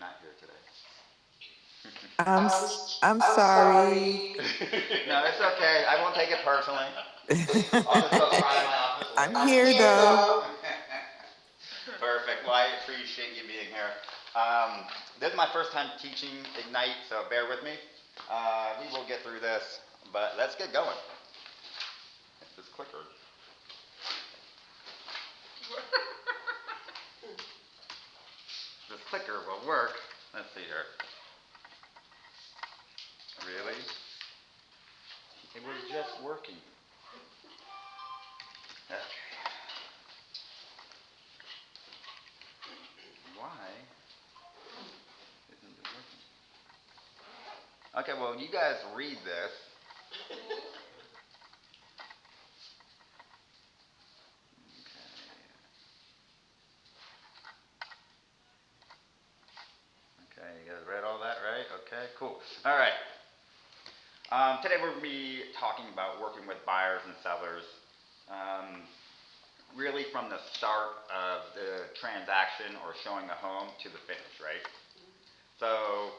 not here today? I'm sorry. No, it's okay. I won't take it personally. I'll just go cry in my office I'm later. here though. Perfect. Well, I appreciate you being here. This is my first time teaching Ignite, so bear with me. We will get through this, but let's get going. If this clicker, this clicker will work. Let's see here. Really? It was just working. Okay. Why isn't it working? Okay, well, you guys read this. Okay, you guys read all that, right? Okay, cool. All right. Today we're going to be talking about working with buyers and sellers, um, really from the start of the transaction or showing a home to the finish, right? So,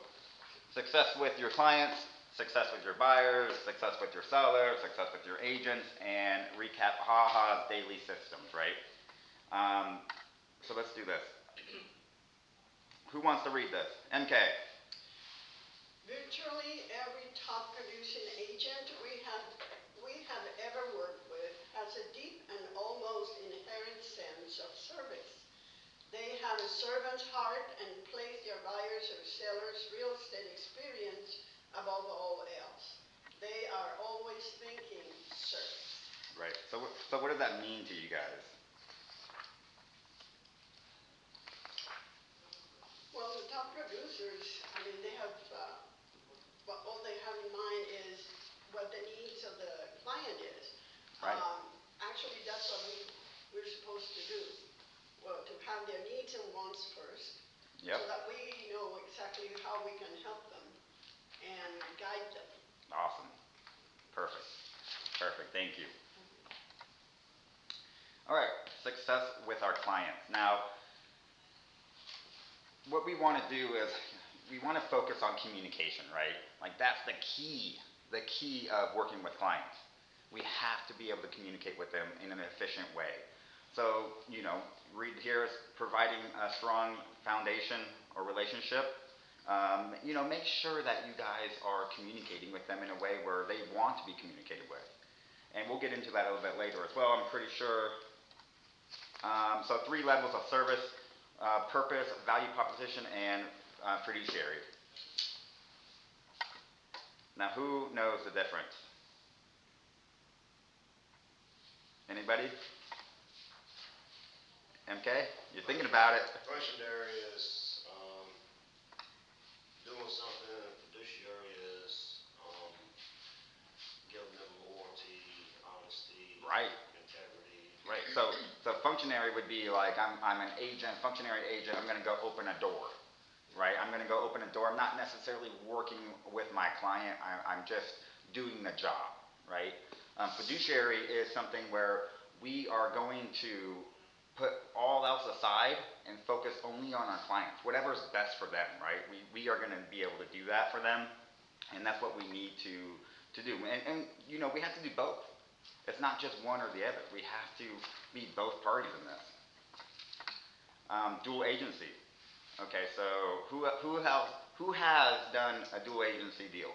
success with your clients, success with your buyers, success with your sellers, success with your agents, and recap HaHa's daily systems, right? Um, so let's do this. Who wants to read this? MK. Virtually every top producing agent we have ever worked with has a deep and almost inherent sense of service. They have a servant's heart and place their buyers or sellers' real estate experience above all else. They are always thinking service. Right. So what does that mean to you guys? Well, the top producers, I mean, they have, but all they have in mind is what the needs of the client is. Right. Actually, that's what we're supposed to do. Well, to have their needs and wants first, Yep. so that we know exactly how we can help them and guide them. Awesome. Perfect. Perfect. Thank you. All right. Success with our clients. Now, what we want to do is we want to focus on communication, right? Like that's the key of working with clients. We have to be able to communicate with them in an efficient way. So, read here is providing a strong foundation or relationship. Make sure that you guys are communicating with them in a way where they want to be communicated with. And we'll get into that a little bit later as well, I'm pretty sure. So, three levels of service: purpose, value proposition, and fiduciary. Now, who knows the difference? Anybody? MK? You're thinking about it. Functionary is doing something, and fiduciary is giving them loyalty, honesty, Right. integrity. Right. So functionary would be like I'm an agent, functionary agent. I'm going to go open a door. Right. I'm going to go open a door. I'm not necessarily working with my client. I'm just doing the job. Right. Fiduciary is something where we are going to put all else aside and focus only on our clients, whatever's best for them, right? We are going to be able to do that for them, and that's what we need to do. And we have to do both. It's not just one or the other. We have to be both parties in this. Dual agency. Okay, so who has done a dual agency deal?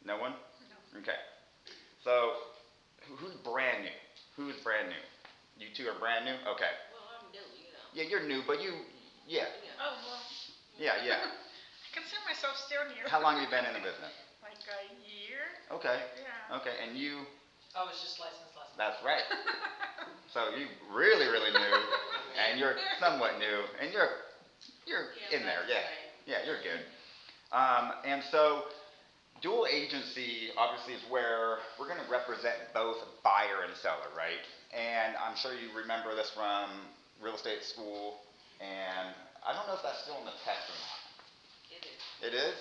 No one. Okay, so who's brand new? Who's brand new? You two are brand new. Okay. Well, I'm new. Yeah, you're new, but yeah, Oh, well, yeah. I consider myself still new. How long have you been in the business? Like a year. Okay. Yeah. Okay, and you? I was just licensed last month. That's right. So you really, really new, and you're somewhat new, and you're Yeah, in there. that's Yeah, right. yeah, you're good. And so dual agency obviously is where we're going to represent both buyer and seller, right? And I'm sure you remember this from real estate school, and I don't know if that's still in the test or not. It is. It is?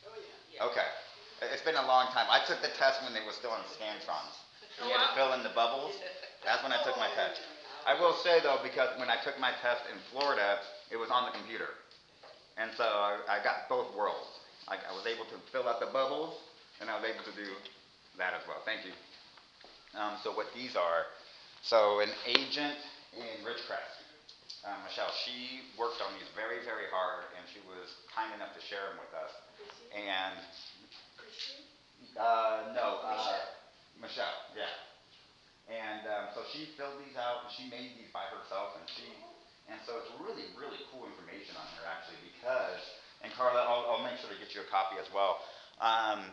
Oh, yeah. Yeah. Okay. It's been a long time. I took the test when they were still in Scantrons. Oh, You had to wow. fill in the bubbles. That's when I took my Oh, test. yeah. I will say though, because when I took my test in Florida, it was on the computer. And so I got both worlds. I was able to fill out the bubbles, and I was able to do that as well. Thank you. So what these are, so an agent in Ridgecrest, Michelle, she worked on these very, very hard, and she was kind enough to share them with us. And Christine? no, Michelle. Michelle, yeah. And so she filled these out, and she made these by herself, and so it's really, really cool information on here actually because, and Carla, I'll make sure to get you a copy as well. Um,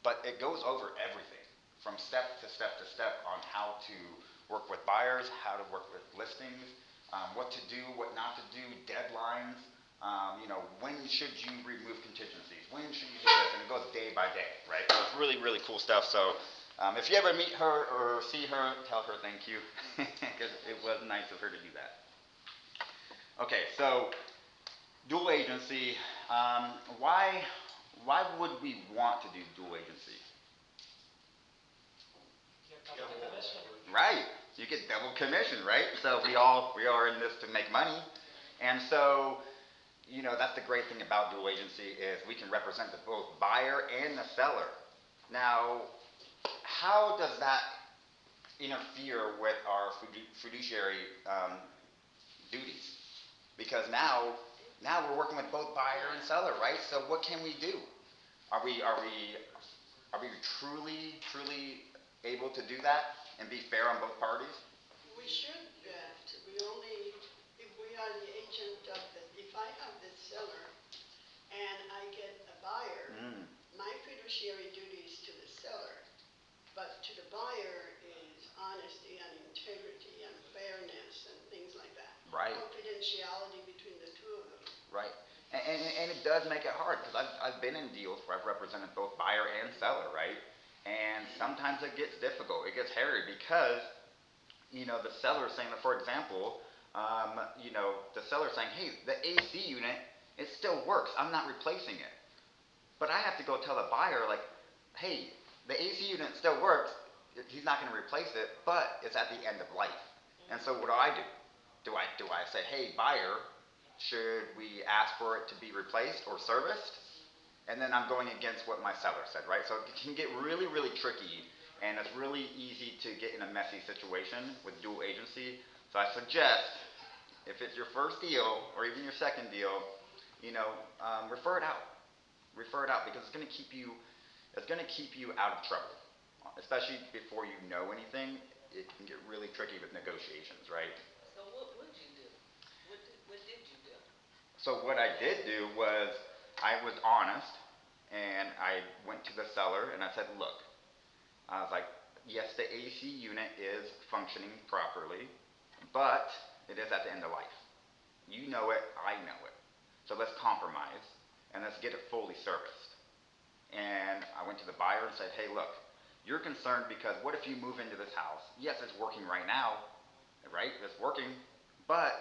but it goes over everything from step to step to step on how to work with buyers, how to work with listings, what to do, what not to do, deadlines. When should you remove contingencies? When should you do this? And it goes day by day, right? So it's really, really cool stuff. So if you ever meet her or see her, tell her thank you, because it was nice of her to do that. Okay, so dual agency. Why would we want to do dual agency? Get double the commission. Right. You get double commission, right? So we are in this to make money. And so, that's the great thing about dual agency is we can represent the both buyer and the seller. Now, how does that interfere with our fiduciary duties? Because now we're working with both buyer and seller, right? So what can we do? Are we truly able to do that and be fair on both parties? We should, we only, if we are the agent of if I have this seller and I get a buyer, my fiduciary duty is to the seller, but to the buyer is honesty and integrity and fairness and things like that. Right. Confidentiality between the two of them. Right. And it does make it hard because I've been in deals where I've represented both buyer and seller, right? And sometimes it gets difficult. It gets hairy because, the seller saying that, for example, the seller saying, hey, the AC unit, it still works. I'm not replacing it. But I have to go tell the buyer, like, hey, the AC unit still works. He's not going to replace it, but it's at the end of life. And so what do? Do I say, hey, buyer, should we ask for it to be replaced or serviced? And then I'm going against what my seller said, right? So it can get really, really tricky, and it's really easy to get in a messy situation with dual agency. So I suggest, if it's your first deal or even your second deal, refer it out. Refer it out because it's going to keep you out of trouble, especially before you know anything. It can get really tricky with negotiations, right? So what would you do? What did you do? So what I did do was I was honest, and I went to the seller and I said, look, I was like, yes, the AC unit is functioning properly, but it is at the end of life. You know it, I know it. So let's compromise and let's get it fully serviced. And I went to the buyer and said, hey, look, you're concerned because what if you move into this house? Yes, it's working right now, right? It's working, but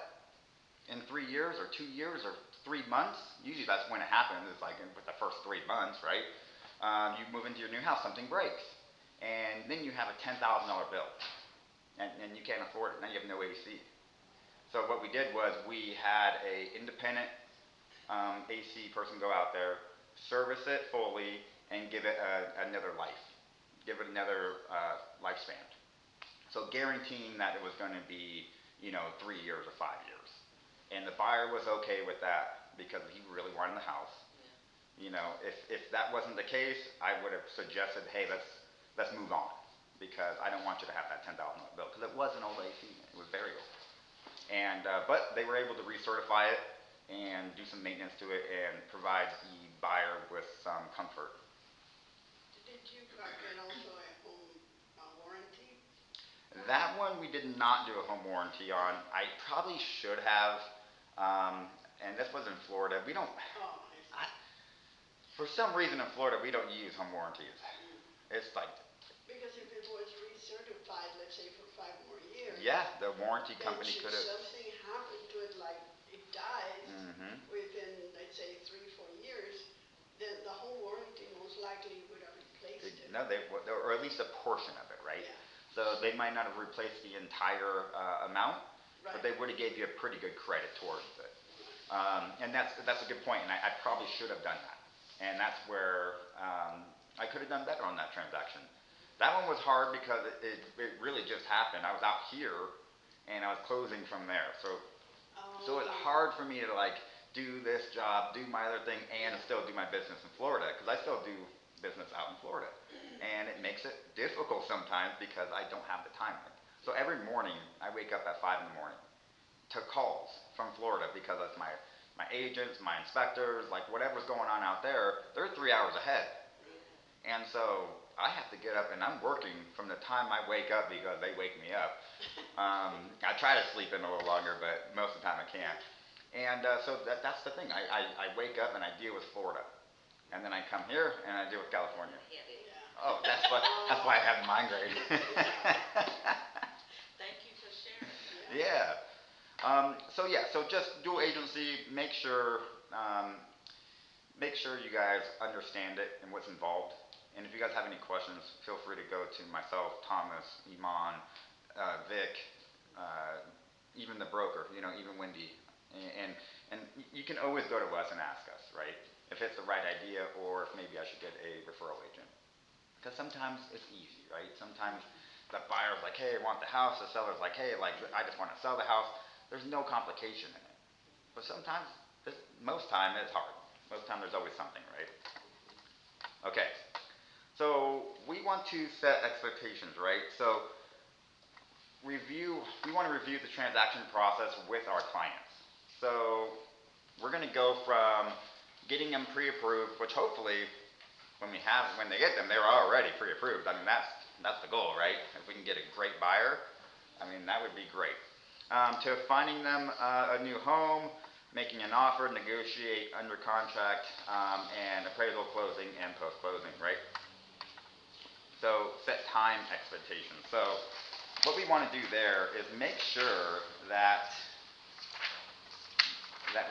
in 3 years or 2 years or 3 months, usually that's when it happens, it's like with the first 3 months, right? You move into your new house, something breaks. And then you have a $10,000 bill. And you can't afford it, now you have no AC. So what we did was we had a independent AC person go out there, service it fully, and give it another life. Give it another lifespan. So guaranteeing that it was going to be, 3 years or 5 years. And the buyer was okay with that because he really wanted the house. If that wasn't the case, I would have suggested, hey, let's move on because I don't want you to have that $10,000 bill because it was an old AC. It was very old. And but they were able to recertify it and do some maintenance to it and provide the buyer with some comfort. Did you get also a home warranty? That one we did not do a home warranty on. I probably should have. And this was in Florida. We don't. Oh, For some reason in Florida, we don't use home warranties. It's like. because if it was recertified, let's say for 5 more years. Yeah, the warranty then company should could have. something happen to it, like it dies within, let's say, 3-4 years, then the whole warranty most likely would have replaced it. No, or at least a portion of it, right? Yeah. So they might not have replaced the entire amount, Right. but they would have gave you a pretty good credit towards it. And that's a good point, and I probably should have done that. And that's where I could have done better on that transaction. That one was hard because it really just happened. I was out here, and I was closing from there. So it's hard for me to like do this job, do my other thing, and still do my business in Florida because I still do business out in Florida, and it makes it difficult sometimes because I don't have the time. So every morning I wake up at 5 in the morning to calls from Florida because that's my agents, my inspectors, like whatever's going on out there, they're 3 hours ahead. And so I have to get up and I'm working from the time I wake up because they wake me up. I try to sleep in a little longer, but most of the time I can't. And so that's the thing. I wake up and I deal with Florida. And then I come here and I deal with California. Oh, that's why I have migraine. Thank you for sharing. Yeah. So just dual agency. Make sure you guys understand it and what's involved. And if you guys have any questions, feel free to go to myself, Thomas, Iman, Vic, even the broker, even Wendy. And you can always go to us and ask us, right? If it's the right idea or if maybe I should get a referral agent. Because sometimes it's easy, right? Sometimes the buyer's like, hey, I want the house. The seller's like, hey, like I just want to sell the house. There's no complication in it. But sometimes, most time it's hard. Most time there's always something, right? Okay. So we want to set expectations, right? So we want to review the transaction process with our clients. So we're going to go from getting them pre-approved, which hopefully when they get them, they're already pre-approved. I mean, that's the goal, right? If we can get a great buyer, I mean, that would be great. To finding them a new home, making an offer, negotiate under contract, and appraisal, closing, and post-closing, right? So set time expectations. So what we want to do there is make sure that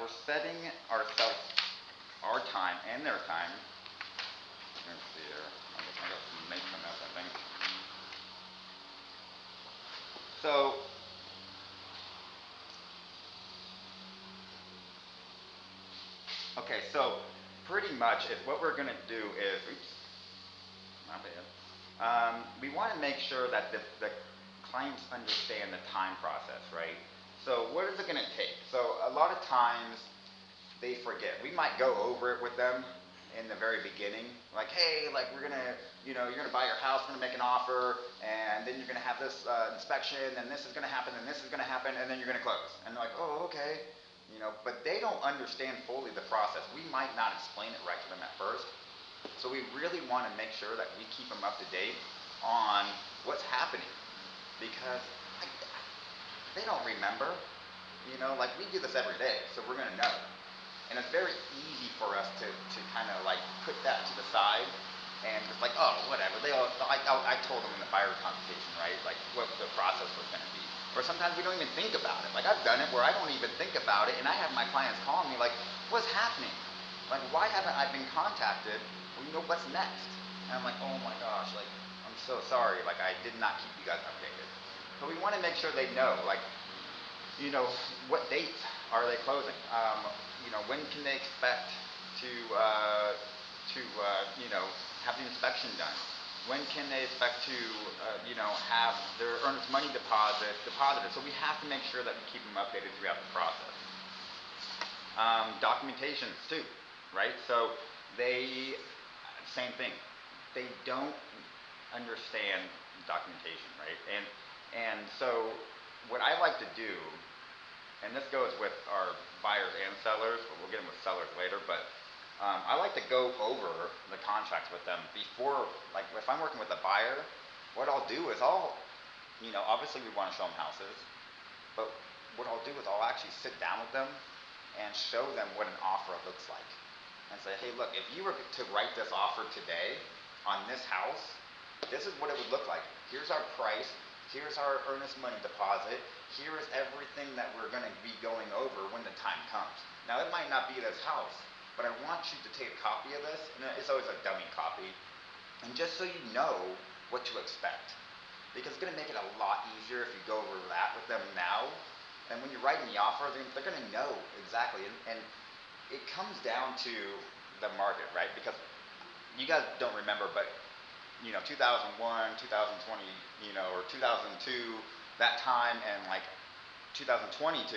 we're setting ourselves our time and their time. Let's see here. I got some notes on this, I think. So okay, so pretty much what we're going to do is, oops, my bad. We want to make sure that the clients understand the time process, right? So what is it going to take? So a lot of times they forget. We might go over it with them in the very beginning, like, hey, like we're gonna, you're gonna buy your house, we're gonna make an offer, and then you're gonna have this inspection, and this is gonna happen, and this is gonna happen, and then you're gonna close. And they're like, oh, okay, but they don't understand fully the process. We might not explain it right to them at first, so we really want to make sure that we keep them up to date on what's happening, because they don't remember, like we do this every day, so we're gonna know. And it's very easy for us to kind of like put that to the side and just like, oh, whatever. I told them in the buyer consultation, right? Like what the process was going to be. Or sometimes we don't even think about it. Like I've done it where I don't even think about it, and I have my clients calling me like, what's happening? Like why haven't I been contacted? Well, what's next? And I'm like, oh my gosh, like I'm so sorry. Like I did not keep you guys updated. So we want to make sure they know, like, what dates are they closing? When can they expect to have the inspection done? When can they expect to, have their earnest money deposited? So we have to make sure that we keep them updated throughout the process. Documentations too, right? So same thing. They don't understand documentation, right? And so what I like to do, and this goes with our buyers and sellers, but we'll get them with sellers later, but I like to go over the contracts with them before, like if I'm working with a buyer, what I'll do is obviously we want to show them houses, but what I'll do is I'll actually sit down with them and show them what an offer looks like. And say, hey, look, if you were to write this offer today on this house, this is what it would look like. Here's our price. Here's our earnest money deposit. Here is everything that we're going to be going over when the time comes. Now, it might not be this house, but I want you to take a copy of this, and it's always a dummy copy, and just so you know what to expect. Because it's going to make it a lot easier if you go over that with them now And when you're writing the offer, they're going to know exactly. And it comes down to the market, right? Because you guys don't remember, but 2001, 2020, or 2002, that time, and like 2022,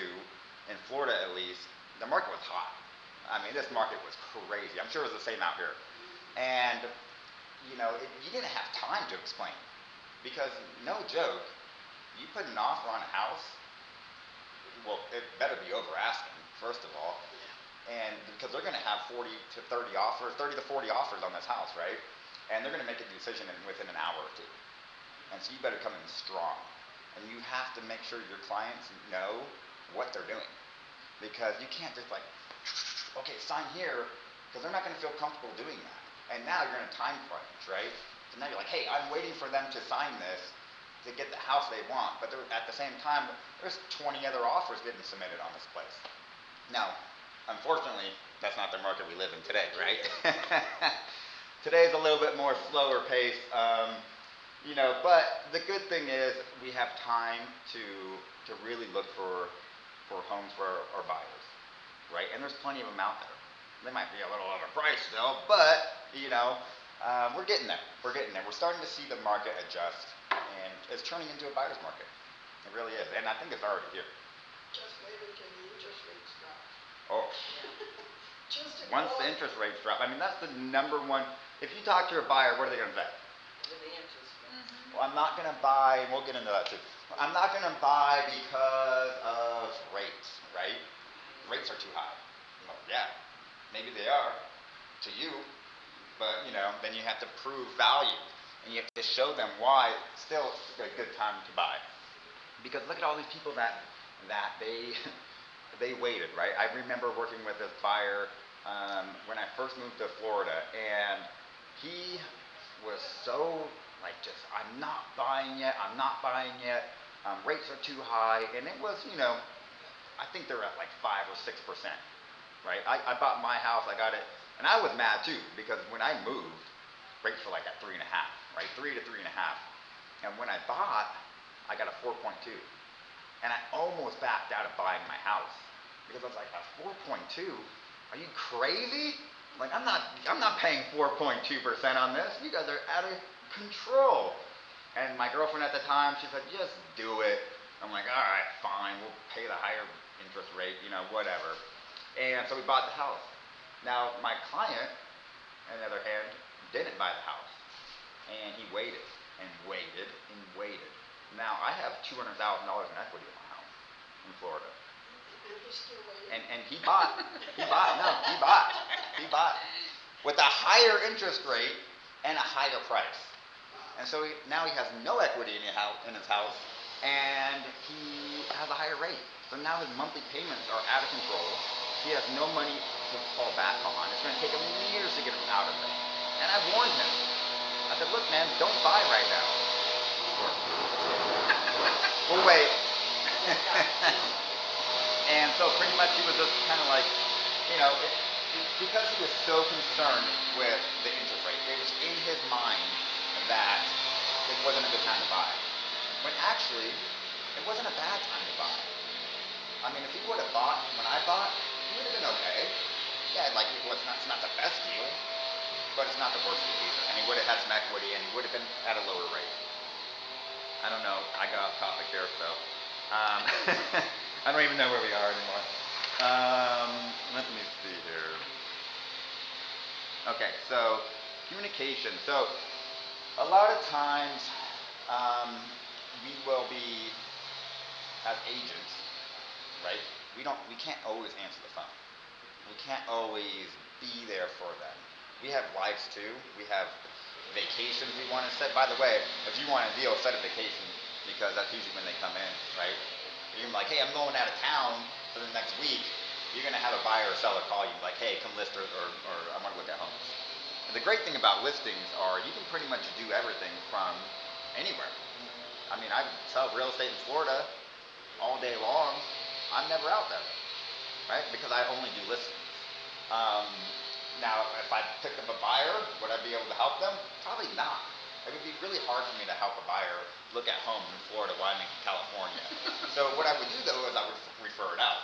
in Florida at least, the market was hot. I mean, this market was crazy. I'm sure it was the same out here. And, you didn't have time to explain. Because, no joke, you put an offer on a house, well, it better be over asking, first of all. And because they're going to have 40 to 30 offers, 30 to 40 offers on this house, right? And they're going to make a decision within an hour or two. And so you better come in strong. And you have to make sure your clients know what they're doing. Because you can't just like, okay, sign here, because they're not going to feel comfortable doing that. And now you're in a time crunch, right? So now you're like, hey, I'm waiting for them to sign this to get the house they want. But at the same time, there's 20 other offers getting submitted on this place. Now, unfortunately, that's not the market we live in today, right? Today's a little bit more slower pace. But the good thing is we have time to really look for homes for our buyers, right? And there's plenty of them out there. They might be a little overpriced still, but we're getting there. We're getting there. We're starting to see the market adjust, and it's turning into a buyer's market. It really is, and I think it's already here. Just wait until the interest rates drop. Oh, Just to once go the on- interest rates drop, I mean that's the number one. If you talk to a buyer, what are they going to say? With the interest rates. Well, I'm not going to buy, and we'll get into that too. I'm not going to buy because of rates, right? Rates are too high. Well, yeah, maybe they are to you, but then you have to prove value, and you have to show them why it's still a good time to buy. Because look at all these people that they they waited, right? I remember working with this buyer when I first moved to Florida, and he was so like just, I'm not buying yet, I'm not buying yet. Rates are too high, and it was, I think they're at like 5 or 6%, right? I bought my house, I got it, and I was mad too because when I moved, rates were like at 3.5, right? 3 to 3.5, and when I bought, I got a 4.2, and I almost backed out of buying my house because I was like, a 4.2? Are you crazy? Like I'm not paying 4.2% on this. You guys are out of control. And my girlfriend at the time, she said, just do it. I'm like, all right, fine, we'll pay the higher interest rate, whatever. And so we bought the house. Now, my client, on the other hand, didn't buy the house. And he waited and waited and waited. Now, I have $200,000 in equity in my house in Florida. And he's still waiting. And he bought with a higher interest rate and a higher price. And so now he has no equity in his house, and he has a higher rate. So now his monthly payments are out of control. He has no money to fall back on. It's going to take him years to get him out of it. And I warned him. I said, look, man, don't buy right now. We'll wait. And so pretty much he was just kind of like, because he was so concerned with the interest rate, it was in his mind that it wasn't a good time to buy. When actually, it wasn't a bad time to buy. I mean, if he would have bought when I bought, it would have been okay. Yeah, like it's not the best deal, but it's not the worst deal either. And he would have had some equity, and he would have been at a lower rate. I don't know. I got off topic there, so I don't even know where we are anymore. Let me see here. Okay, so communication. So a lot of times we will be as agents, right? We can't always answer the phone. We can't always be there for them. We have lives too. We have vacations we want to set. By the way, if you want a deal, set a vacation because that's usually when they come in, right? You're like, hey, I'm going out of town for the next week. You're going to have a buyer or seller call you like, hey, come list or I want to look at homes. And the great thing about listings are you can pretty much do everything from anywhere. I mean, I sell real estate in Florida all day long. I'm never out there, right? Because I only do listings. Now, if I picked up a buyer, would I be able to help them? Probably not. it would be really hard for me to help a buyer look at homes in Florida while I'm in California. So what I would do though is I would refer it out.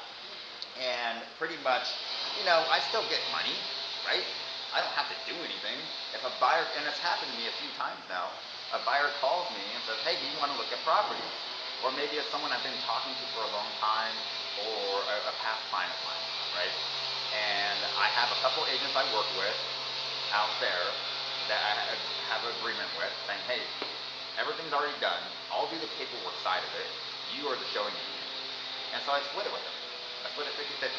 And pretty much, I still get money, right? I don't have to do anything. If a buyer, and it's happened to me a few times now, a buyer calls me and says, hey, do you want to look at properties? Or maybe it's someone I've been talking to for a long time, or a past client of mine, right? And I have a couple agents I work with out there that I have an agreement with saying, hey, everything's already done. I'll do the paperwork side of it. You are the showing agent. And so I split it with them. I split it 50-50.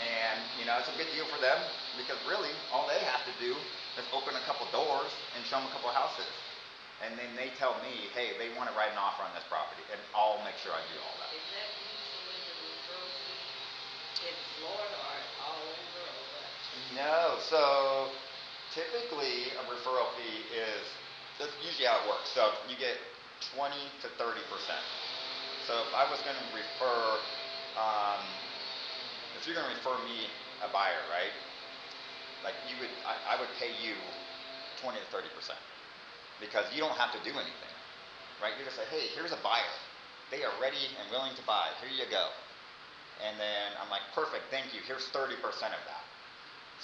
And, it's a good deal for them because really all they have to do is open a couple doors and show them a couple houses. And then they tell me, hey, they want to write an offer on this property. And I'll make sure I do all that. Is that usually the referral fee in Florida or all over or what? No, so typically a referral fee that's usually how it works. So you get 20 to 30%. So if I was going to refer, if you're going to refer me a buyer, right? Like I would pay you 20 to 30% because you don't have to do anything, right? You just say, hey, here's a buyer. They are ready and willing to buy. Here you go. And then I'm like, perfect, thank you. Here's 30% of that.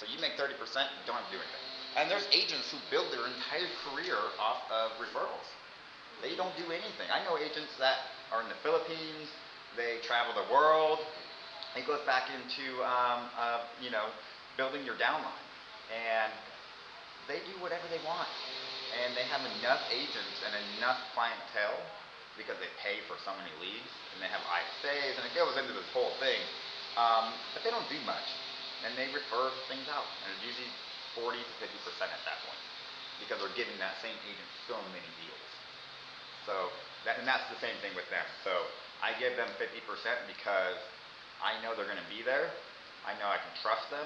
So you make 30%, you don't have to do anything. And there's agents who build their entire career off of referrals. They don't do anything. I know agents that are in the Philippines. They travel the world. It goes back into, building your downline. And they do whatever they want. And they have enough agents and enough clientele because they pay for so many leads. And they have ISAs, and it goes into this whole thing. But they don't do much. And they refer things out. And it's usually 40 to 50% at that point. Because they're giving that same agent so many deals. So, and that's the same thing with them. So, I give them 50% because I know they're going to be there. I know I can trust them.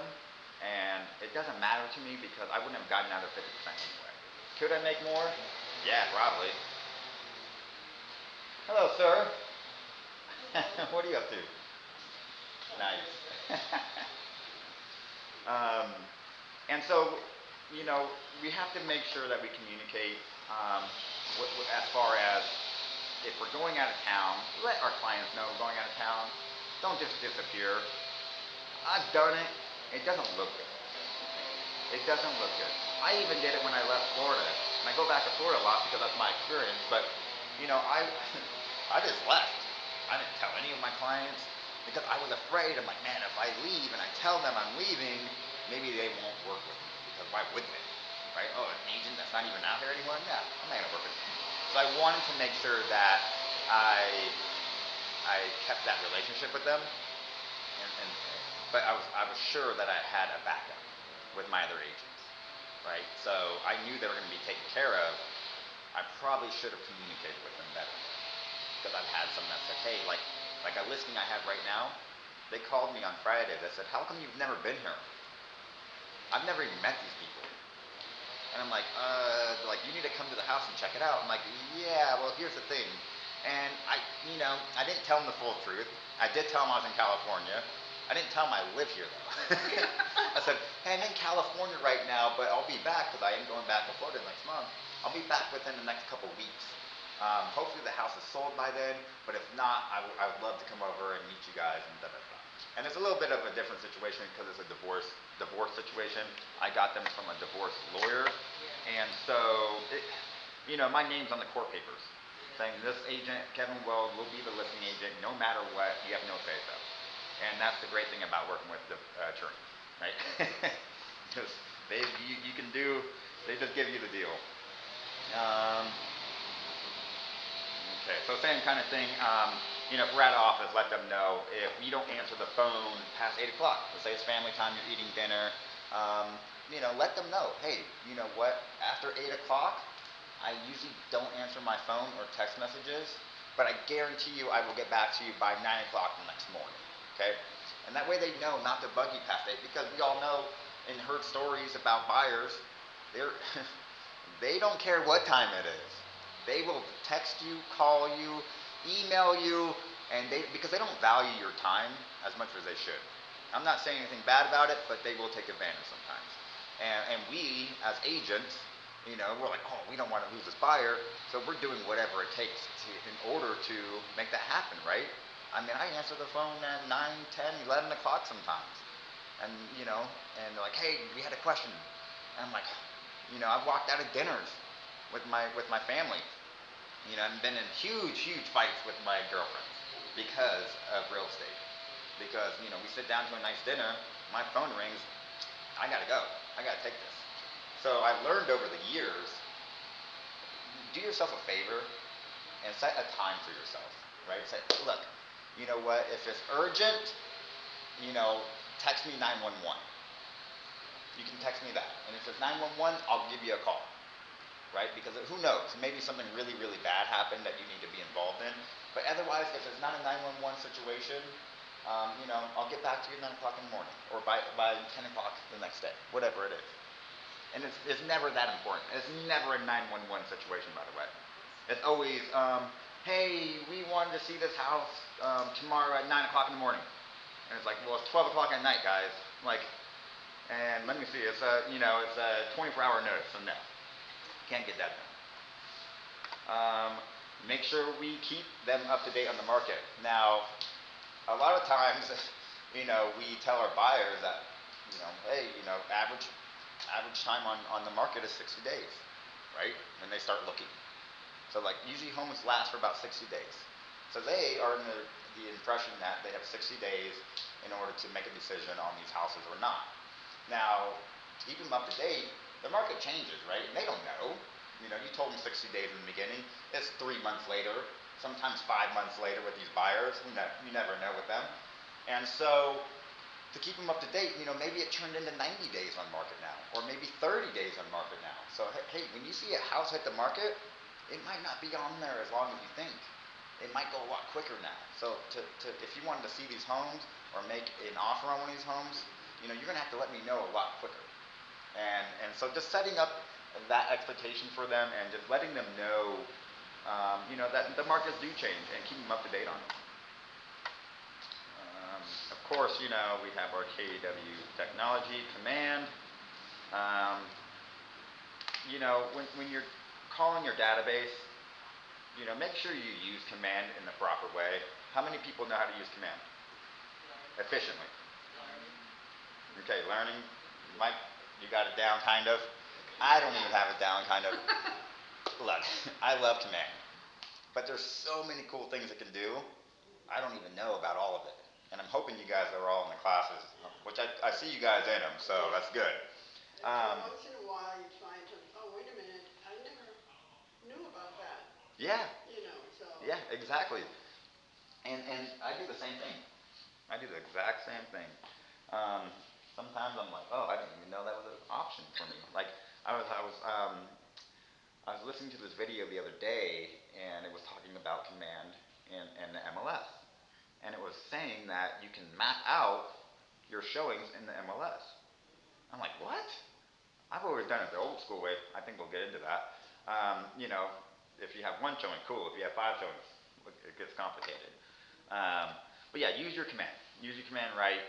And it doesn't matter to me because I wouldn't have gotten another 50% anyway. Could I make more? Yeah, probably. Hello, sir. What are you up to? Nice. And so, we have to make sure that we communicate as far as if we're going out of town, let our clients know we're going out of town. Don't just disappear. I've done it. It doesn't look good. It doesn't look good. I even did it when I left Florida. And I go back to Florida a lot because that's my experience. But, I just left. I didn't tell any of my clients because I was afraid. I'm like, man, if I leave and I tell them I'm leaving, maybe they won't work with me. Because why would they? Right? Oh, an agent that's not even out here anymore? Yeah, I'm not going to work with you. So I wanted to make sure that I kept that relationship with them. But I was sure that I had a backup with my other agents, right? So I knew they were going to be taken care of. I probably should have communicated with them better because I've had some that said, hey, like a listing I have right now, they called me on Friday. They said, how come you've never been here? I've never even met these people. And I'm like, you need to come to the house and check it out. I'm like, yeah, well, here's the thing. And I didn't tell them the full truth. I did tell them I was in California. I didn't tell them I live here though. I said, hey, I'm in California right now, but I'll be back because I am going back to Florida next month. I'll be back within the next couple weeks. Hopefully the house is sold by then, but if not, I would love to come over and meet you guys and da da da. And it's a little bit of a different situation because it's a divorce situation. I got them from a divorce lawyer, and so my name's on the court papers saying this agent, Kevin Weld, will be the listing agent no matter what. You have no say so. And that's the great thing about working with the attorneys, right? Because they just give you the deal. Okay, so same kind of thing. If we're at office, let them know. If you don't answer the phone past 8 o'clock, let's say it's family time, you're eating dinner, let them know. Hey, you know what? After 8 o'clock, I usually don't answer my phone or text messages, but I guarantee you I will get back to you by 9 o'clock the next morning. Okay? And that way they know not to bug you past 8 because we all know and heard stories about buyers. They don't care what time it is. They will text you, call you, email you, and because they don't value your time as much as they should. I'm not saying anything bad about it, but they will take advantage sometimes. And we, as agents, We're like, oh, we don't want to lose this buyer, so we're doing whatever it takes in order to make that happen, right? I mean, I answer the phone at 9, 10, 11 o'clock sometimes. And, and they're like, hey, we had a question. And I'm like, I've walked out of dinners with my family, and been in huge, huge fights with my girlfriend because of real estate. Because, we sit down to a nice dinner, my phone rings, I gotta go. I gotta take this. So I learned over the years, do yourself a favor and set a time for yourself, right? Say, look, you know what? If it's urgent, text me 911. You can text me that. And if it's 911, I'll give you a call, right? Because who knows? Maybe something really, really bad happened that you need to be involved in. But otherwise, if it's not a 911 situation, I'll get back to you at 9 o'clock in the morning or by 10 o'clock the next day, whatever it is. And it's never that important. It's never a 911 situation, by the way. It's always, hey, we wanted to see this house tomorrow at 9 o'clock in the morning. And it's like, well, it's 12 o'clock at night, guys. Like, and let me see, it's a 24-hour notice, so no, can't get that done. Make sure we keep them up to date on the market. Now, a lot of times, we tell our buyers that, hey, average time on the market is 60 days, right? When they start looking. So like usually homes last for about 60 days. So they are in the impression that they have 60 days in order to make a decision on these houses or not. Now, to keep them up to date, the market changes, right? And they don't know. You told them 60 days in the beginning. It's 3 months later, sometimes 5 months later with these buyers. You never know with them. And so to keep them up to date, maybe it turned into 90 days on market now, or maybe 30 days on market now. So hey, when you see a house hit the market, it might not be on there as long as you think. It might go a lot quicker now. So if you wanted to see these homes or make an offer on one of these homes, you're going to have to let me know a lot quicker. And so just setting up that expectation for them and just letting them know, that the markets do change and keep them up to date on it. Of course, we have our KW technology command. When you're calling your database, make sure you use command in the proper way. How many people know how to use command efficiently? Okay, learning. Mike, you got it down, kind of. I don't even have it down, kind of. Look, I love command, but there's so many cool things it can do. I don't even know about all of it, and I'm hoping you guys are all in the classes, which I see you guys in them, so that's good. Once in a while you find, oh, wait a minute, I never knew about that. Yeah. So. Yeah, exactly. And I do the same thing. I do the exact same thing. Sometimes I'm like, oh, I didn't even know that was an option for me. Like I was listening to this video the other day, and it was talking about command in the MLS, and it was saying that you can map out your showings in the MLS. I'm like, what? I've always done it the old school way. I think we'll get into that. If you have one showing, cool. If you have 5 showings, it gets complicated. But yeah, use your command. Use your command right.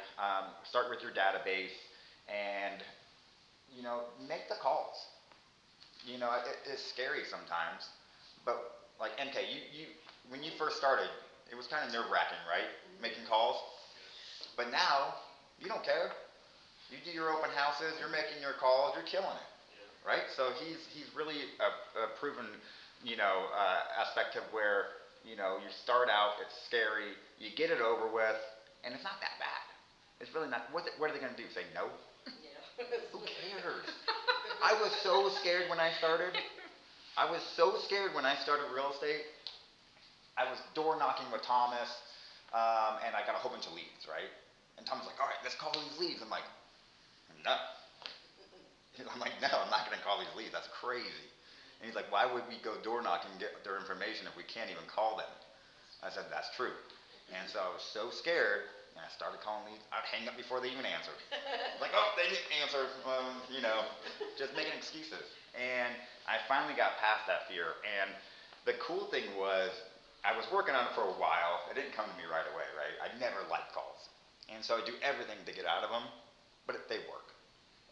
Start with your database, and make the calls. It's scary sometimes, but like MK, you when you first started, it was kind of nerve-wracking, right? Making calls. But now, you don't care. You do your open houses, you're making your calls, you're killing it, right? So he's really a proven, aspect of where, you start out, it's scary, you get it over with, and it's not that bad. It's really not. What are they going to do? Say no? Yeah. Who cares? I was so scared when I started. I was so scared when I started real estate. I was door knocking with Thomas, and I got a whole bunch of leads, right? And Thomas was like, all right, let's call these leads. I'm like, no. I'm like, no, I'm not going to call these leads. That's crazy. And he's like, why would we go door knocking and get their information if we can't even call them? I said, that's true. And so I was so scared, and I started calling leads. I'd hang up before they even answered. Like, oh, they didn't answer. Just making excuses. And I finally got past that fear. And the cool thing was, I was working on it for a while. It didn't come to me right away, right? I never liked calls. And so I do everything to get out of them, but they work.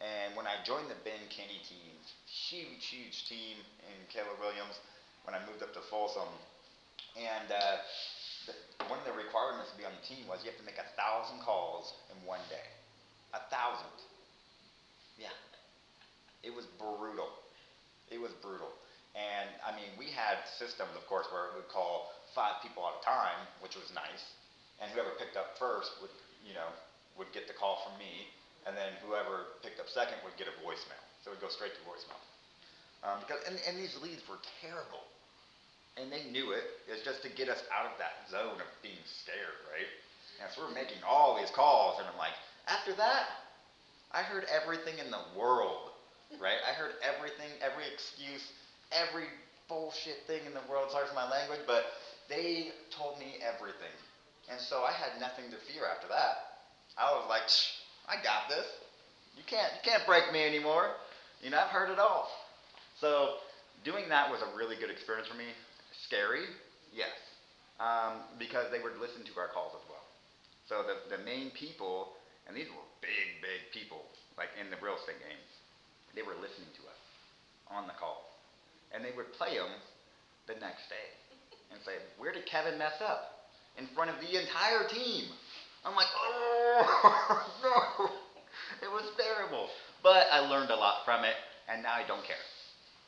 And when I joined the Ben Kinney team, huge team in Keller Williams when I moved up to Folsom. And one of the requirements to be on the team was you have to make 1,000 calls in one day. 1,000. Yeah. It was brutal. It was brutal. And I mean, we had systems, of course, where we would call 5 people at a time, which was nice. And whoever picked up first would, would get the call from me. And then whoever picked up second would get a voicemail. So it would go straight to voicemail. And these leads were terrible. And they knew it. It's just to get us out of that zone of being scared, right? And so we're making all these calls, and I'm like, after that, I heard everything in the world, right? I heard everything, every excuse, every bullshit thing in the world. Sorry for my language, but they told me everything. And so I had nothing to fear after that. I was like, I got this. You can't break me anymore. I've heard it all. So doing that was a really good experience for me. Scary, yes, because they would listen to our calls as well. So the main people, and these were big people, like in the real estate game, they were listening to us on the call. And they would play them the next day and say, where did Kevin mess up? In front of the entire team. I'm like, oh, no. It was terrible. But I learned a lot from it, and now I don't care.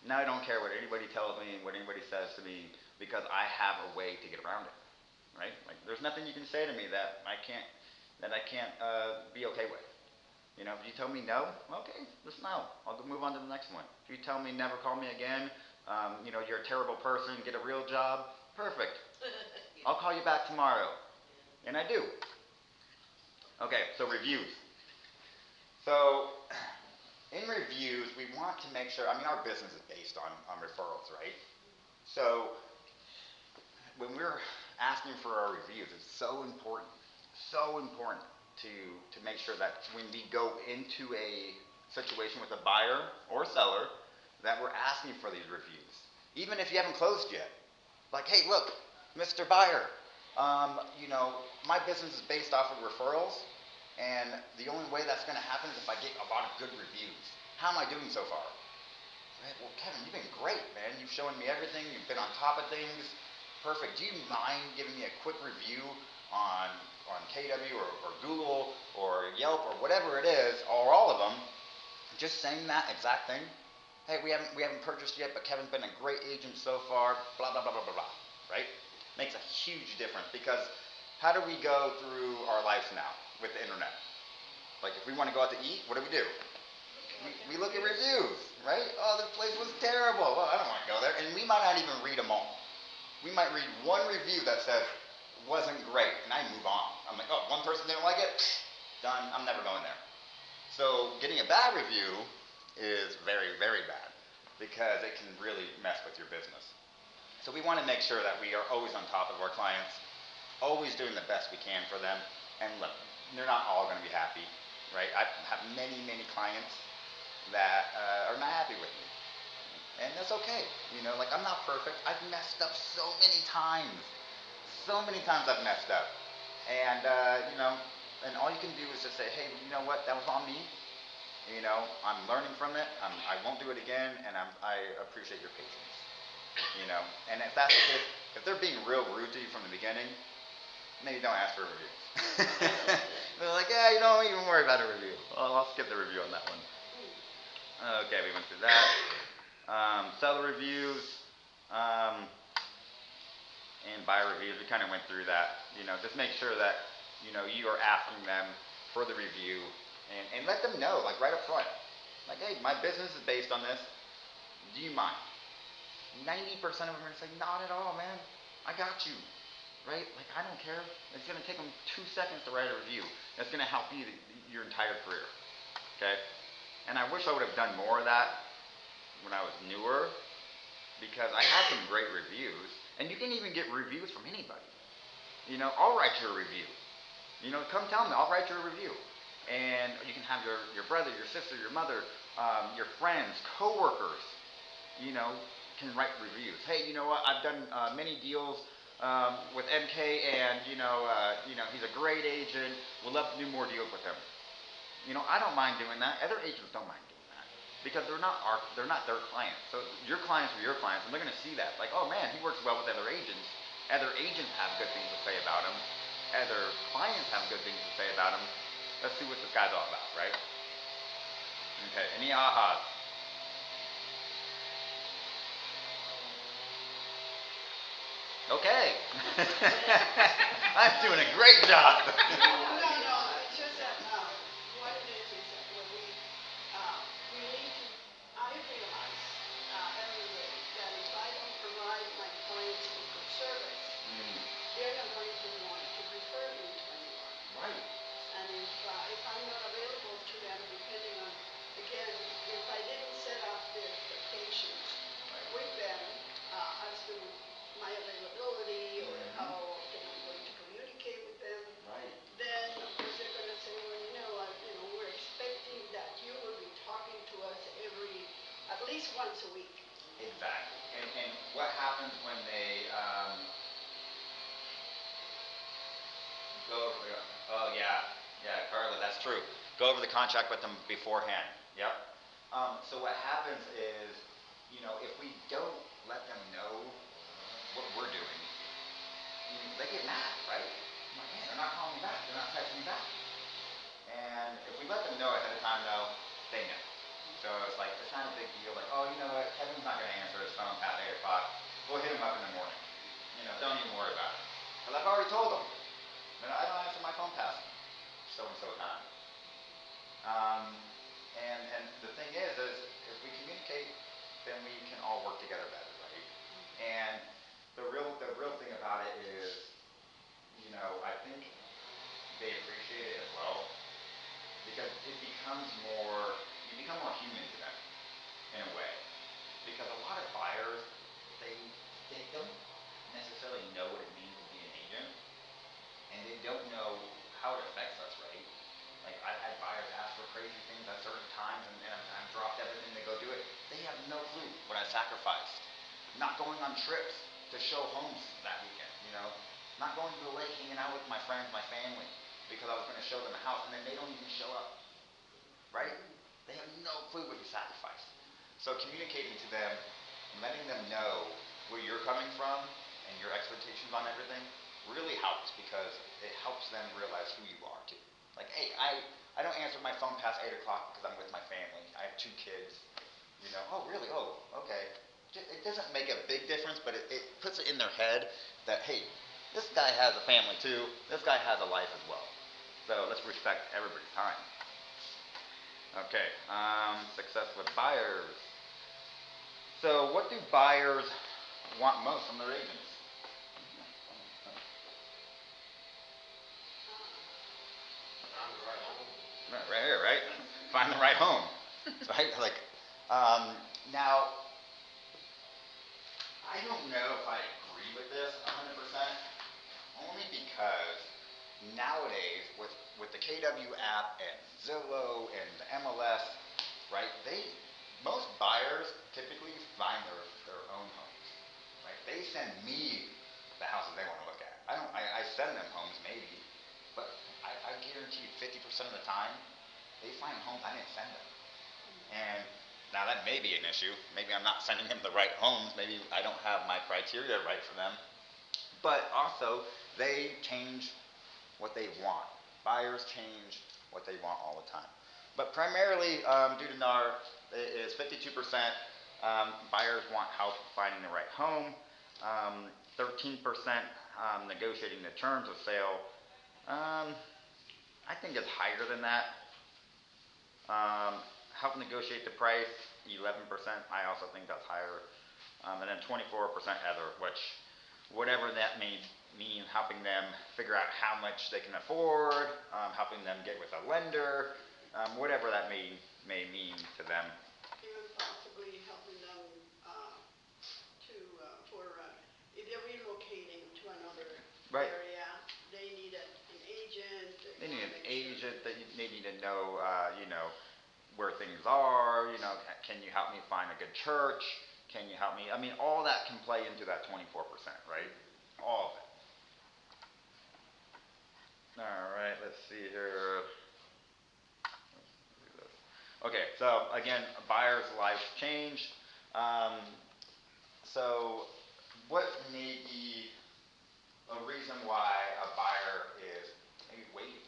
Now I don't care what anybody tells me, what anybody says to me, because I have a way to get around it, right? Like, there's nothing you can say to me that I can't be okay with. If you tell me no, okay, just no. I'll move on to the next one. If you tell me never call me again, you're a terrible person, get a real job, perfect. I'll call you back tomorrow. And I do. Okay, so reviews. So, in reviews, we want to make sure, our business is based on referrals, right? So, when we're asking for our reviews, it's so important to make sure that when we go into a situation with a buyer or seller, that we're asking for these reviews. Even if you haven't closed yet. Like, hey, look, Mr. Buyer, my business is based off of referrals, and the only way that's going to happen is if I get a lot of good reviews. How am I doing so far? Right, well, Kevin, you've been great, man. You've shown me everything. You've been on top of things. Perfect. Do you mind giving me a quick review on KW or Google or Yelp or whatever it is, or all of them? Just saying that exact thing. Hey, we haven't purchased yet, but Kevin's been a great agent so far. Blah blah blah blah blah blah. Right? Makes a huge difference, because how do we go through our lives now with the internet? Like, if we want to go out to eat, what do? We look at reviews, right? Oh, this place was terrible. Well, I don't want to go there. And we might not even read them all. We might read one review that says, wasn't great, and I move on. I'm like, oh, one person didn't like it? Done. I'm never going there. So getting a bad review is very, very bad, because it can really mess with your business. So we want to make sure that we are always on top of our clients, always doing the best we can for them. And look, they're not all going to be happy, right? I have many clients that are not happy with me. And that's okay. Like, I'm not perfect. I've messed up so many times. So many times I've messed up. And, and all you can do is just say, hey, you know what? That was on me. I'm learning from it. I won't do it again, and I appreciate your patience. And if that's the case, if they're being real rude to you from the beginning, maybe don't ask for a review. They're like, yeah, you don't even worry about a review. Well, I'll skip the review on that one. Okay, we went through that. Seller reviews, and buyer reviews, we kind of went through that. Just make sure that, you are asking them for the review, and let them know, like, right up front. Like, hey, my business is based on this. Do you mind? 90% of them are going to say, not at all, man. I got you. Right? Like, I don't care. It's going to take them 2 seconds to write a review. That's going to help you your entire career. Okay? And I wish I would have done more of that when I was newer, because I had some great reviews. And you can even get reviews from anybody. I'll write you a review. Come tell me. I'll write you a review. And you can have your brother, your sister, your mother, your friends, coworkers, can write reviews. Hey, you know what? I've done many deals with MK, and he's a great agent. We'd love to do more deals with him. I don't mind doing that. Other agents don't mind doing that. because they're not their clients. So your clients are your clients, and they're going to see that. Like, oh man, he works well with other agents. Other agents have good things to say about him. Other clients have good things to say about him. Let's see what this guy's all about, right? Okay, any ahas? Okay. I'm doing a great job. No, it's just that, what it is that we need to, I realize, every day that if I don't provide my clients with good service, they're not going to want to refer me to anyone. Right. And if I'm not available to them, depending on, again, if I didn't set up the expectations with them as to my availability or how often I'm going to communicate with them, Right. then of course they're going to say, well, you know what, we're expecting that you will be talking to us at least once a week. Exactly. And what happens when they go over the, oh yeah, Carla, that's true. Go over the contract with them beforehand. Yep. So what happens is, if we don't let them know what we're doing, they get mad, right? I'm like, man, they're not calling me back. They're not texting me back. And if we let them know ahead of time, though, they know. So it's like, it's not a big deal. Like, oh, you know what? Kevin's not going to answer his phone past 8 o'clock. We'll hit him up in the morning. Don't even worry about it. Because I've already told them. I don't answer my phone past so-and-so time. And the thing is if we communicate, then we can all work together better, right? And the real thing about it is, I think they appreciate it as well because you become more human to them in a way. Because a lot of buyers, they don't necessarily know what it means to be an agent, and they don't know how it affects us, right? Like I've had buyers ask for crazy things at certain times, and I've dropped everything to go do it. They have no clue what I sacrificed. Not going on trips to show homes that weekend, not going to the lake, hanging out with my friends, my family, because I was going to show them a house, and then they don't even show up, right? They have no clue what you sacrificed. So communicating to them and letting them know where you're coming from and your expectations on everything really helps because it helps them realize who you are too. Like, hey, I don't answer my phone past 8 o'clock because I'm with my family. I have 2 kids. Oh, really? Oh, okay. It doesn't make a big difference, but it puts it in their head that, hey, this guy has a family too. This guy has a life as well. So let's respect everybody's time. Okay, success with buyers. So what do buyers want most from their agents? I'm right home. Right here, right? Find the right home, right? Like, now, I don't know if I agree with this 100%, only because nowadays with the KW app and Zillow and the MLS, right? Most buyers typically find their own homes, right? They send me the houses they want to look at. I send them homes maybe, but I guarantee you 50% of the time they find homes I didn't send them. And now that may be an issue. Maybe I'm not sending them the right homes. Maybe I don't have my criteria right for them. But also, they change what they want. Buyers change what they want all the time. But primarily, due to NAR, it is 52% buyers want help finding the right home, 13% negotiating the terms of sale. I think it's higher than that. Help negotiate the price, 11%. I also think that's higher. And then 24% other, which whatever that may mean, helping them figure out how much they can afford, helping them get with a lender, whatever that may mean to them. Even possibly helping them if they're relocating to another Right. area, they need an agent. They need an agent. They need to know, where things are. Can you help me find a good church? Can you help me? I mean, all that can play into that 24%, right? All of it. All right, let's see here. Okay, so again, a buyer's life changed. Um, so what may be a reason why a buyer is maybe waiting,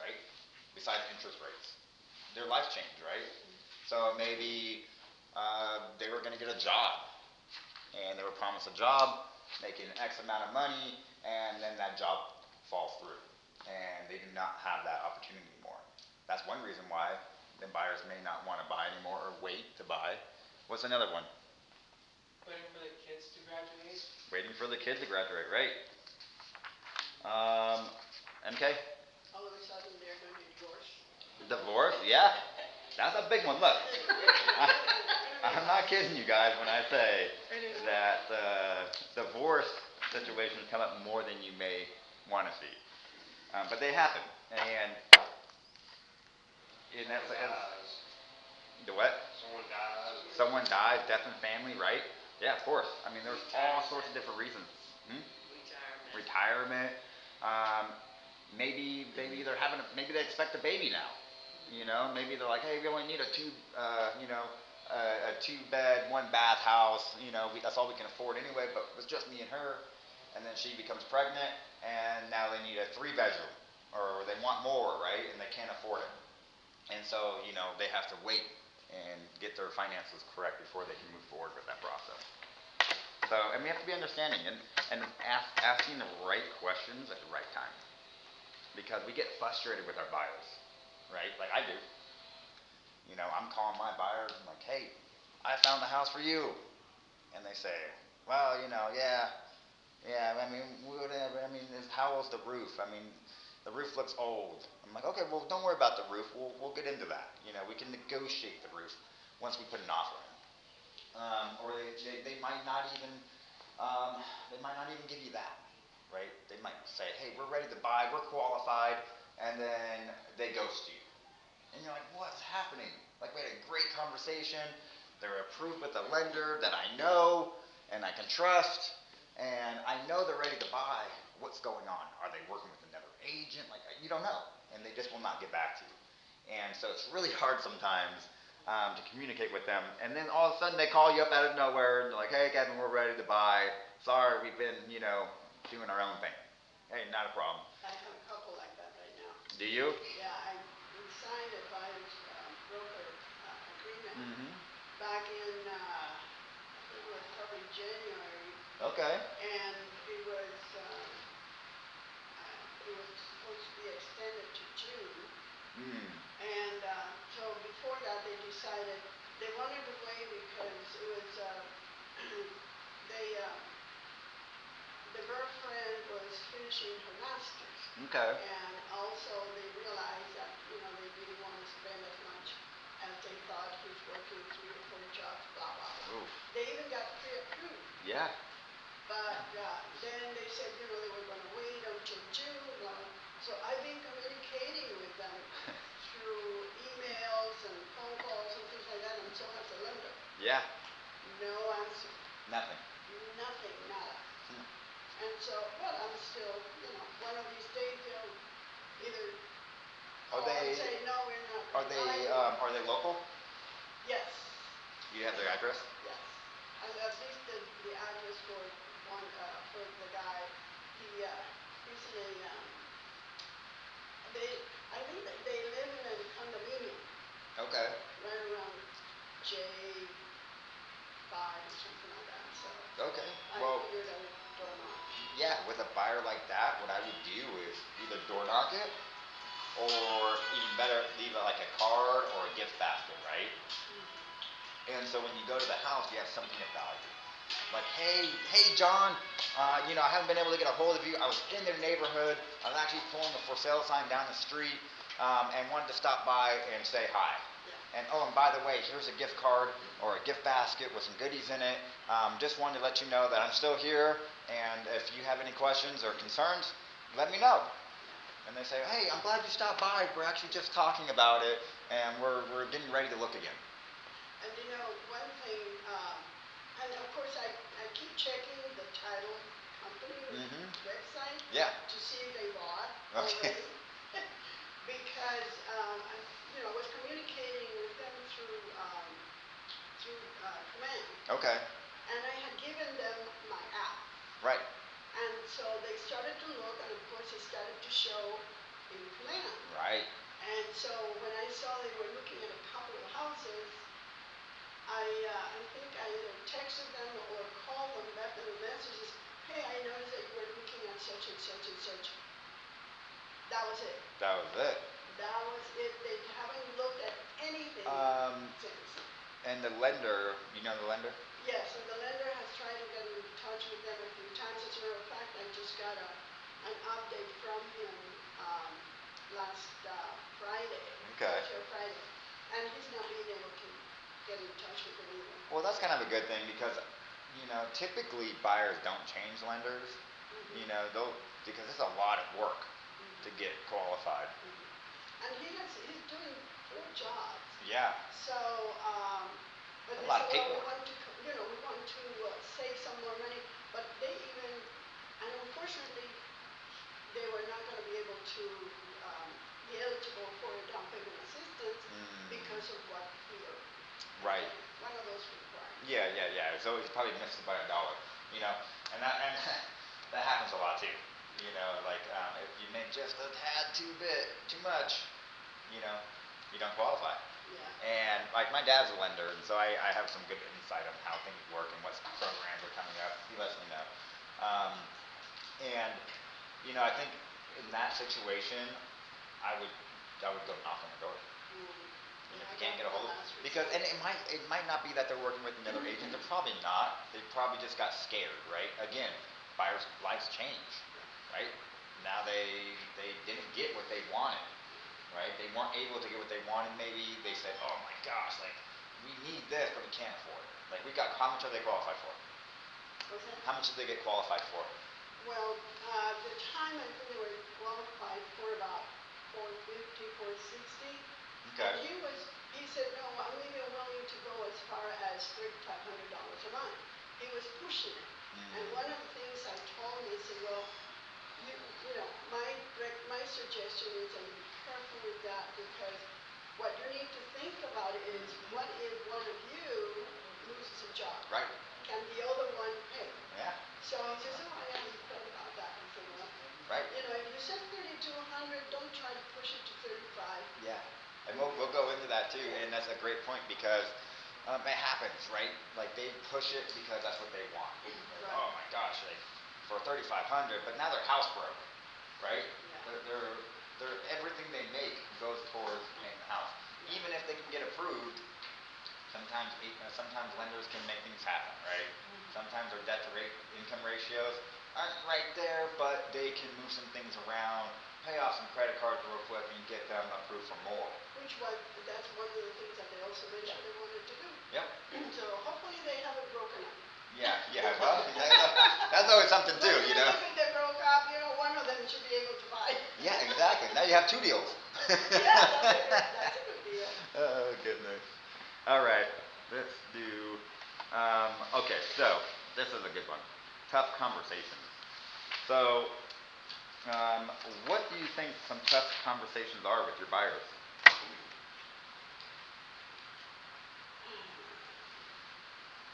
right? Besides interest rates. Their life changed, right? So maybe they were going to get a job, and they were promised a job, making X amount of money, and then that job falls through, and they do not have that opportunity anymore. That's one reason why the buyers may not want to buy anymore or wait to buy. What's another one? Waiting for the kids to graduate. Waiting for the kids to graduate, right? MK? All of a sudden, they're going to divorce. Divorce? Yeah. That's a big one. Look, I'm not kidding you guys when I say that divorce situations come up more than you may want to see. But they happen. And that's, Dies, the what? someone dies. Someone dies, death in family, right? Yeah, of course. I mean, there's all sorts of different reasons. Retirement. Maybe maybe they expect a baby now. You know, maybe they're like, hey, we only need a two bed, one bath house. You know, that's all we can afford anyway. But it's just me and her. And then she becomes pregnant, and now they need a 3 bedroom, or they want more, right? And they can't afford it. And so, they have to wait and get their finances correct before they can move forward with that process. So, and we have to be understanding and asking the right questions at the right time. Because we get frustrated with our buyers, right? Like I do. I'm calling my buyers, I'm like, hey, I found the house for you. And they say, well, yeah, I mean, whatever. I mean, how old's the roof? I mean, the roof looks old. I'm like, okay, well, don't worry about the roof. We'll get into that. We can negotiate the roof once we put an offer in. Or they might not even give you that, right? They might say, hey, we're ready to buy, we're qualified, and then they ghost you. And you're like, what's happening? Like, we had a great conversation. They're approved with a lender that I know and I can trust, and I know they're ready to buy. What's going on? Are they working with another agent? Like, you don't know, and they just will not get back to you. And so it's really hard sometimes to communicate with them. And then all of a sudden they call you up out of nowhere and they're like, hey, Kevin, we're ready to buy. Sorry, we've been, doing our own thing. Hey, not a problem. I have a couple like that right now. Do you? Yeah, we signed a buyer's broker agreement Mm-hmm. back in, I think it was probably January, Okay. and it was supposed to be extended to June. Mm. And so before that, they decided they wanted to wait because it was they the girlfriend was finishing her master's, Okay. and also they realized that they didn't want to spend as much as they thought. He's working 3 or 4 jobs, blah blah blah. Oof. They even got pre-approved, Yeah. but then they said they were going to wait until June. So I've been communicating with them through emails and phone calls and things like that, and so has the lender. Yeah. No answer. Nothing. Nothing, nada. Hmm. And so, well, I'm still, one of these days they'll either Are call and they say, no, we're not are they buying. are they local? Yes, Do you have their address? yes. And at least the address for the guy, he's in a, I think that they live in a condominium Okay. right around J5 or something like that, so Okay. I Well, figured I would door knock. yeah, with a buyer like that, what I would do is either door knock it or even better, leave it like a card or a gift basket, right? And so when you go to the house, you have something of value. Like, hey, John, I haven't been able to get a hold of you. I was in their neighborhood. I was actually pulling the for sale sign down the street, and wanted to stop by and say hi. And and by the way, here's a gift card or a gift basket with some goodies in it. Just wanted to let you know that I'm still here, and if you have any questions or concerns, let me know. And they say, hey, I'm glad you stopped by. We're actually just talking about it, and we're getting ready to look again. And one thing, and of course I keep checking the title company Mm-hmm. website Yeah. to see if they bought Okay. already. Because I was communicating with them Okay. And I had given them my app. Right. And so they started to look, and of course it started to show in plan. Right. And so when I saw they were looking at a couple of houses, I think I either texted them or called them, left them messages. Hey, I noticed that you were looking at such and such and such. That was it. That was it. That was it. They haven't looked at anything since. And the lender, you know the lender? Yes, and the lender has tried to get in touch with them a few times. As a matter of fact, I just got an update from him last Friday, Okay. Thursday or Friday, and he's not being able to get in touch with them either. Well, that's kind of a good thing because, typically buyers don't change lenders. They'll because it's a lot of work to get qualified. And he's doing 4 jobs. Yeah. So, but A they lot of said, well, paperwork. we want to save some more money, but they even, and unfortunately, they were not going to be able to be eligible for a down payment assistance because of what we were. Right. One of those requirements. Yeah. So it's probably missed by $1, and that that happens a lot too. Like if you make just a tad too much, you don't qualify. Yeah. And like my dad's a lender, and so I have some good insight on how things work and what programs are coming up. He lets me know. And I think in that situation, I would go knock on the door. And if you can't get a hold of them, because and it might not be that they're working with another agent. They're probably not. They probably just got scared, right? Again, buyers' lives change, right? Now they didn't get what they wanted, right? They weren't able to get what they wanted. Maybe they said, "Oh my gosh, like we need this, but we can't afford it." Like how much are they qualified for? What's that? How much did they get qualified for? Well, the time I think they were qualified for about 450, 460. Okay. And he said, no, I'm even willing to go as far as $3,500 a month. He was pushing it. And one of the things I told him, he said, well, my suggestion is that you be careful with that because what you need to think about is what if one of you loses a job? Right. Can the other one pay? Yeah. So he says, oh, I haven't thought about that. I said, well, Right. if you said 3,200, don't try to push it to 35. Yeah. And we'll go into that too, and that's a great point because it happens, right? Like they push it because that's what they want. Right. Oh my gosh, like for 3,500, but now their house broke, right? Yeah. They're everything they make goes towards paying the house. Even if they can get approved, sometimes lenders can make things happen, right? Sometimes their debt to income ratios aren't right there, but they can move some things around, pay off some credit cards real quick, and get them approved for more. That's one of the things that they also mentioned they wanted to do. Yep. So hopefully they haven't broken up. Yeah. Well, that's always something too, Even if they broke up, one of them should be able to buy. Yeah, exactly. Now you have 2 deals. Yeah, that's a good deal. Oh goodness. All right, let's do. Okay, so this is a good one. Tough conversations. So, what do you think some tough conversations are with your buyers?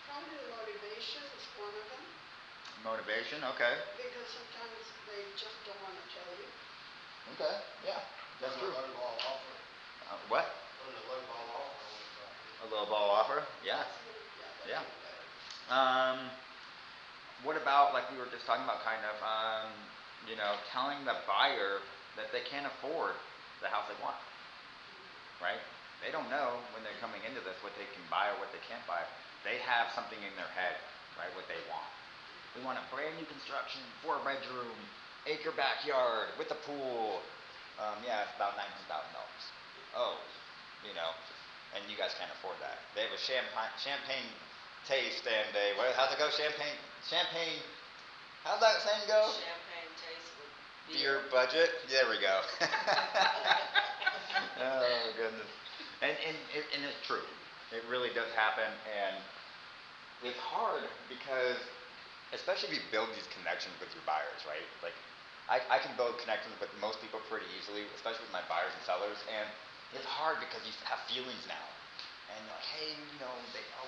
Probably the motivation is one of them Motivation. Okay. because sometimes they just don't want to tell you. Okay. Yeah, that's true. Lowball offer. What? Putting a lowball offer on the property. A low ball offer? Yeah. That's Yeah. better. What about like we were just talking about, kind of, telling the buyer that they can't afford the house they want, right? They don't know when they're coming into this what they can buy or what they can't buy. They have something in their head, right? What they want. We want a brand new construction, 4-bedroom, acre backyard with a pool. Yeah, it's about $900,000. Oh, and you guys can't afford that. They have a champagne taste and how's it go? Champagne. How's that saying go? Champagne taste with Beer budget. There we go. Oh goodness. And it's true. It really does happen, and it's hard because, especially if you build these connections with your buyers, right? Like, I can build connections with most people pretty easily, especially with my buyers and sellers, and it's hard because you have feelings now. and they're like, hey, we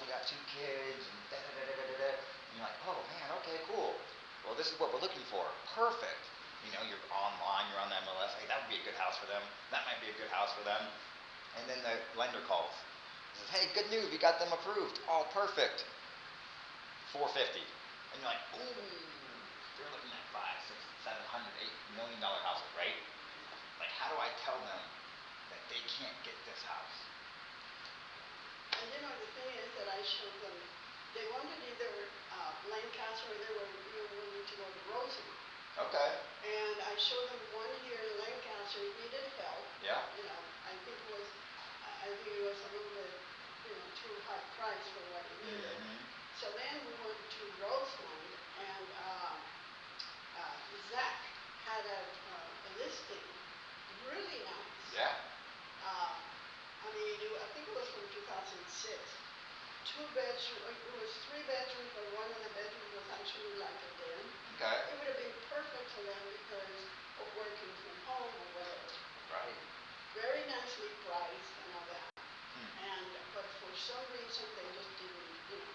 got 2 kids, and da da da da da da. And you're like, oh man, okay, cool. Well, this is what we're looking for. Perfect. You're online, you're on the MLS. Hey, that would be a good house for them. That might be a good house for them. And then the lender calls. Says, hey, good news, we got them approved. All perfect. 450. And you're like, ooh, they're looking at 5, 6, 700, $8 million houses, right? Like, how do I tell them that they can't get this house? And the thing is that I showed them, they wanted either Lancaster or they were willing to go to Rosemont. Okay. And I showed them one here in Lancaster, it needed help. Yeah. I think it was a little bit, too high price for what it needed. Mm-hmm. So then we went to Rosemont, and Zach had a listing, really nice. Yeah. I think it was from 2006. 2 bedroom, it was 3 bedrooms, but one of the bedrooms was actually like a den. Okay. It would have been perfect for them because of working from home or whatever. Right. Very nicely priced and all that. Hmm. But for some reason they just didn't,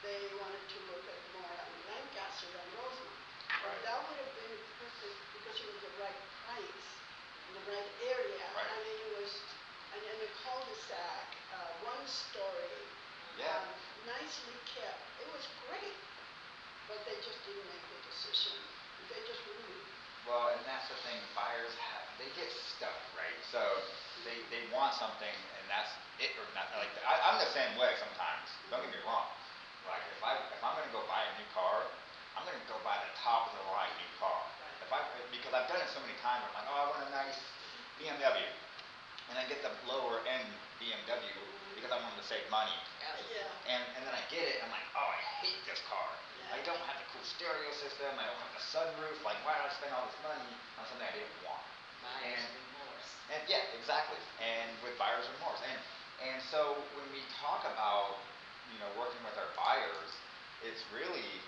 they wanted to look at more on Lancaster than Rosemont. But Right. that would have been perfect because it was the right price, in the right area. Right. It was, and in a cul-de-sac, 1 story, Yeah. nicely kept. It was great, but they just didn't make the decision. They just wouldn't. Well, and that's the thing. Buyers they get stuck, right? So they want something, and that's it or nothing. Like I'm the same way sometimes. Don't get me wrong. Like if I'm gonna go buy a new car, I'm gonna go buy the top of the line new car. Because I've done it so many times. I'm like, oh, I want a nice BMW, and I get the lower end BMW because I wanted to save money. Yeah. And then I get it, I'm like, oh, I hate this car. Yeah. I don't have the cool stereo system, I don't have the sunroof, like why did I spend all this money on something I didn't want? Buyer's remorse. And yeah, exactly. And with buyer's remorse. And so when we talk about, working with our buyers, it's really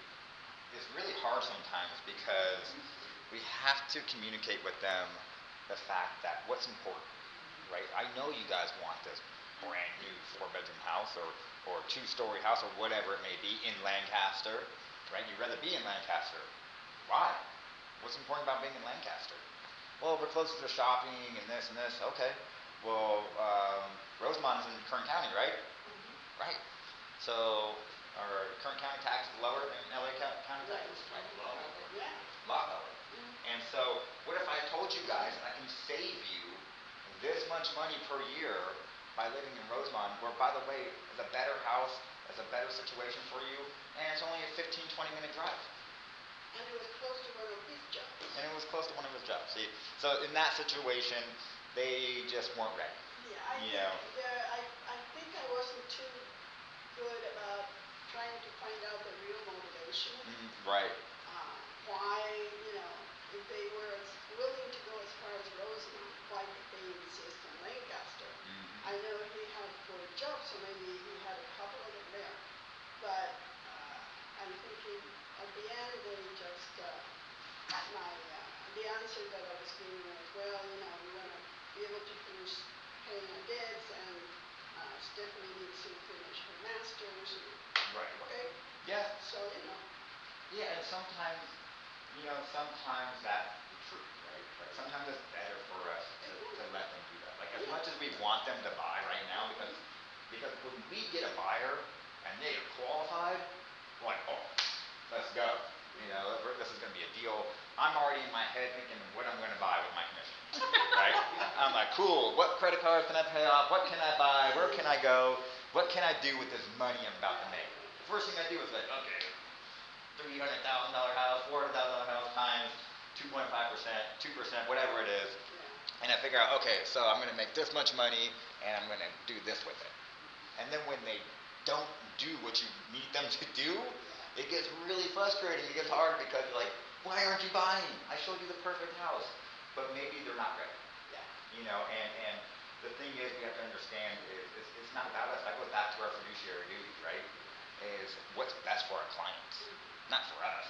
hard sometimes because we have to communicate with them the fact that what's important, right? I know you guys want this brand new 4-bedroom house or 2-story house or whatever it may be in Lancaster, right? You'd rather be in Lancaster. Why? What's important about being in Lancaster? Well, we're closer to shopping and this and this. Okay. Well, Rosemont is in Kern County, right? Mm-hmm. Right. So, are Kern County taxes lower than LA County taxes? Right. Lower. Yeah. A lot lower. And so, what if I told you guys I can save you this much money per year by living in Rosemont, where, by the way, is a better house, is a better situation for you, and it's only a 15, 20-minute drive. And it was close to one of his jobs. And it was close to one of his jobs. See, so in that situation, they just weren't ready. Yeah, I think I wasn't too good about trying to find out the real motivation. Right. Why, if they were willing to go as far as Rosemont, why did they insist on Lancaster? I know he had 4 jobs, so maybe he had a couple of them there. But I'm thinking, at the end, they just, the answer that I was giving was, well, we want to be able to finish paying our debts, and Stephanie needs to finish her master's. Right. Okay. Yeah. So, Yeah, and sometimes that's the truth, right? Like sometimes it's better for us to let them do that. Like as much as we want them to buy right now, because when we get a buyer and they are qualified, we're like, oh, let's go. This is going to be a deal. I'm already in my head thinking what I'm going to buy with my commission, right? I'm like, cool. What credit card can I pay off? What can I buy? Where can I go? What can I do with this money I'm about to make? The first thing I do is like, okay, $300,000 house, $400,000 house times 2.5%, 2%, whatever it is, and I figure out, okay, so I'm going to make this much money, and I'm going to do this with it. And then when they don't do what you need them to do, it gets really frustrating. It gets hard because you're like, why aren't you buying? I showed you the perfect house. But maybe they're not ready. Yeah. And the thing is we have to understand is it's not about us. That goes back to our fiduciary duty, right? Is what's best for our clients, not for us.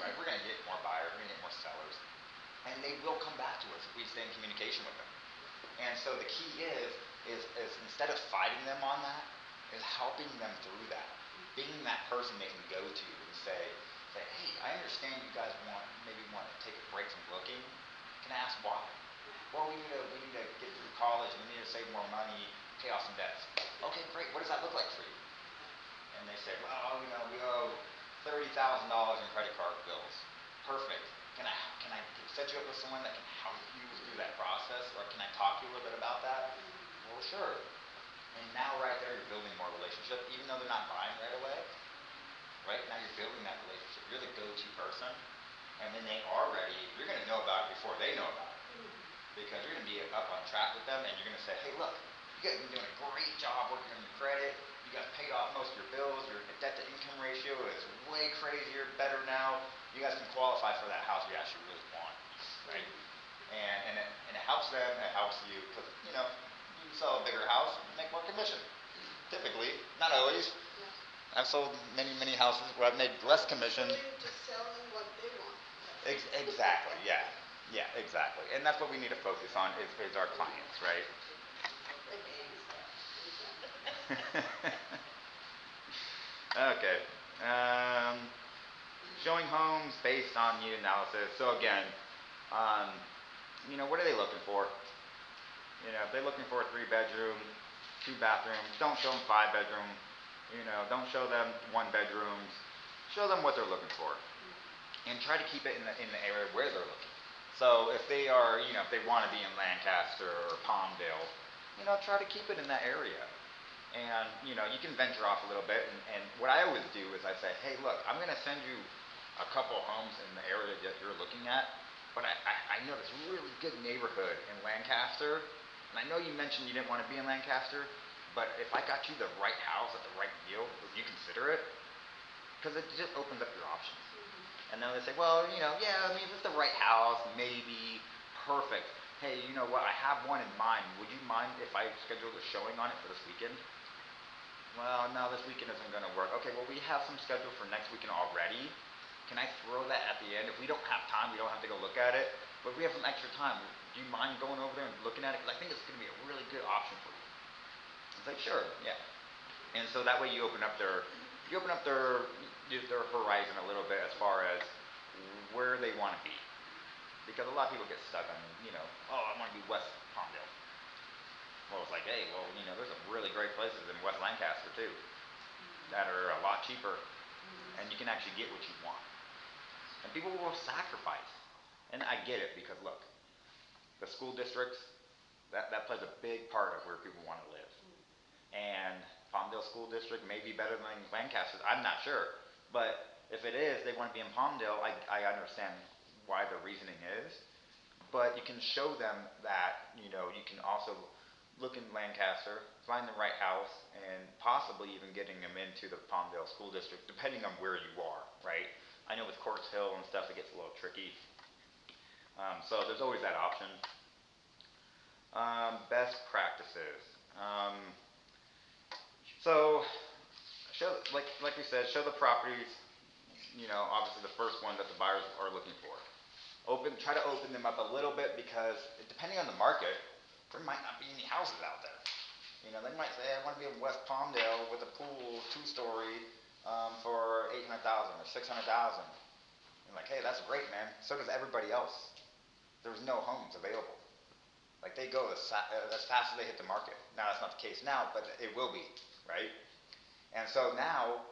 Right? We're going to get more buyers, we're going to get more sellers. And they will come back to us if we stay in communication with them. And so the key is is instead of fighting them on that, is helping them through that. Being that person they can go to and say, hey, I understand you guys maybe want to take a break from looking. Can I ask why? Well, we need to get through college and we need to save more money, pay off some debts. Okay, great. What does that look like for you? And they say, well, we owe $30,000 in credit card bills. Perfect. Can I set you up with someone that can help you through that process, or can I talk to you a little bit about that? Well, sure. And now right there, you're building more relationship, even though they're not buying right away. Right now, you're building that relationship. You're the go-to person, and then they are ready. You're going to know about it before they know about it, because you're going to be up on track with them, and you're going to say, hey, look, you guys have been doing a great job working on your credit. You guys paid off most of your bills. Your debt-to-income ratio is way crazier, better now. You guys can qualify for that house you actually really want, right? And it helps them. It helps you because you sell a bigger house, you make more commission. Typically, not always. I've sold many houses where I've made less commission. Willing to sell them what they want. Exactly. Yeah. Yeah. Exactly. And that's what we need to focus on is our clients, right? Okay. Showing homes based on need analysis. So again, what are they looking for? If they're looking for a 3-bedroom, 2 bathrooms, don't show them 5-bedroom. Don't show them 1-bedrooms. Show them what they're looking for, and try to keep it in the area where they're looking. So if they are, if they want to be in Lancaster or Palmdale, try to keep it in that area. And you can venture off a little bit. And what I always do is I say, hey, look, I'm going to send you a couple homes in the area that you're looking at. But I know this really good neighborhood in Lancaster. And I know you mentioned you didn't want to be in Lancaster. But if I got you the right house at the right deal, would you consider it? Because it just opens up your options. And then they say, well, yeah, I mean, if it's the right house, maybe, perfect. Hey, you know what, I have one in mind. Would you mind if I scheduled a showing on it for this weekend? Well, no, this weekend isn't going to work. Okay, well, we have some scheduled for next weekend already. Can I throw that at the end? If we don't have time, we don't have to go look at it. But if we have some extra time, do you mind going over there and looking at it? Because I think it's going to be a really good option for you. It's like, sure, yeah. And so that way you open up their horizon a little bit as far as where they want to be. Because a lot of people get stuck on, oh, I want to be West Palmdale. Well, it's like, hey, there's some really great places in West Lancaster too that are a lot cheaper, and you can actually get what you want. And people will sacrifice. And I get it, because look, the school districts, that plays a big part of where people want to live. And Palmdale School District may be better than Lancaster, I'm not sure. But if it is, they want to be in Palmdale, I understand why the reasoning is. But you can show them that, you can also look in Lancaster, find the right house, and possibly even getting them into the Palmdale School District, depending on where you are, right? I know with Courts Hill and stuff, it gets a little tricky. So there's always that option. Best practices. So, like we said, show the properties, obviously the first one that the buyers are looking for. Try to open them up a little bit, because depending on the market, there might not be any houses out there. They might say, I want to be in West Palmdale with a pool, 2-story, for $800,000 or $600,000. I'm like, hey, that's great, man. So does everybody else. There's no homes available. Like, they go as fast as they hit the market. Now, that's not the case now, but it will be, right? And so now,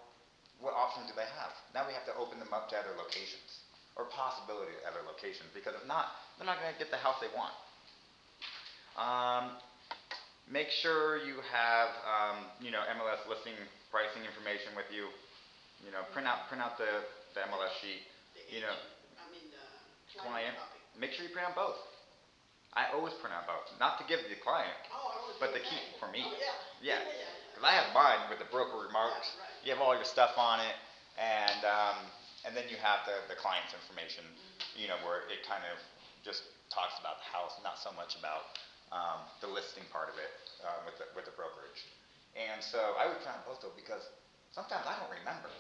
what options do they have? Now we have to open them up to other locations, or possibility of other locations, because if not, they're not going to get the house they want. Make sure you have, MLS listing pricing information with you. Print out the MLS sheet. Client. Make sure you print out both. I always print out both, not to give to the client, but to keep for me. Yeah, because I have mine with the broker remarks. You have all your stuff on it, and then you have the client's information. Where it kind of just talks about the house, not so much about the listing part of it with the brokerage. And so I would print out both though, because sometimes I don't remember.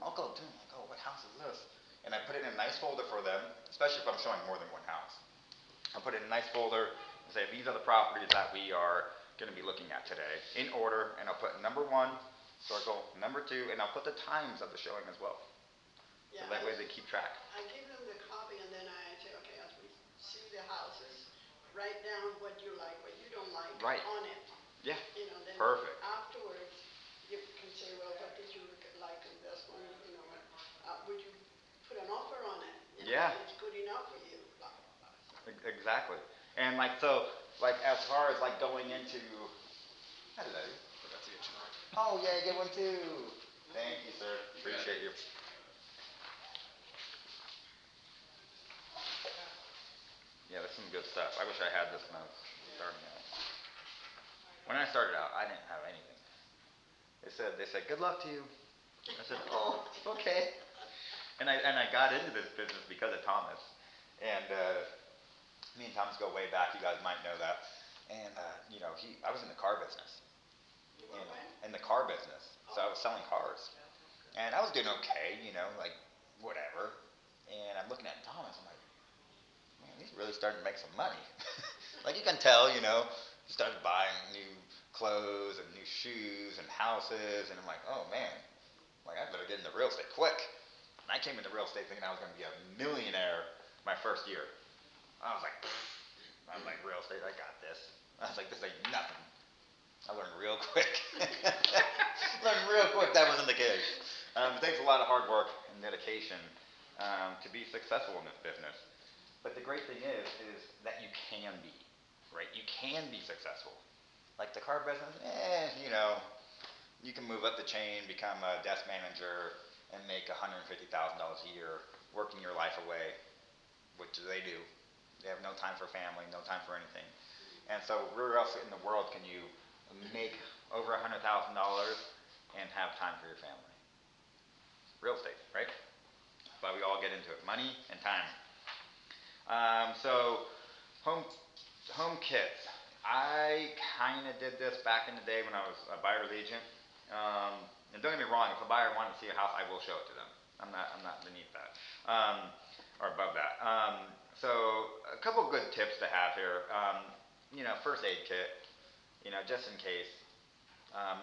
I'll go through and like, oh, what house is this? And I put it in a nice folder for them, especially if I'm showing more than one house. I'll put it in a nice folder and say, these are the properties that we are gonna be looking at today in order, and I'll put number 1, circle, number 2, and I'll put the times of the showing as well. Yeah, So that way they keep track. I give them the copy and then I say, okay, as we see the houses, write down what you like, what you don't like Right. on it. Yeah, You know, then perfect. afterwards, you can say, well, what did you like in this one, you know, would you put an offer on it? You know, Yeah. It's good enough for you, blah, blah, blah. So, Exactly. And like, so, like, as far as like going into, hello. Oh yeah, get one too. Thank you, sir. Appreciate you. Yeah, that's some good stuff. I wish I had this when I was starting out. When I started out, I didn't have anything. They said, good luck to you. I said, oh, okay. And I got into this business because of Thomas. And me and Thomas go way back. You guys might know that. And you know, I was in the car business. you were when? In the car business. So I was selling cars. And I was doing okay, you know, like whatever. And I'm looking at Thomas. I'm like, man, he's really starting to make some money. Like you can tell, you know, he started buying new clothes and new shoes and houses. And I'm like, oh man, like I better get into real estate quick. And I came into real estate thinking I was going to be a millionaire my first year. I was like, real estate, I got this. I was like, this ain't nothing. I learned real quick. Learned real quick that wasn't the case. It takes a lot of hard work and dedication to be successful in this business. But the great thing is that you can be, right? You can be successful. Like the car business, you know, you can move up the chain, become a desk manager, and make $150,000 a year working your life away, which they do. They have no time for family, no time for anything. And so where else in the world can you make over $100,000 and have time for your family? Real estate, right? That's why we all get into it. Money and time. So home kits. I kind of did this back in the day when I was a buyer's agent. And don't get me wrong, if a buyer wanted to see a house, I will show it to them. I'm not beneath that, or above that. So a couple good tips to have here. You know, first aid kit. You know, just in case.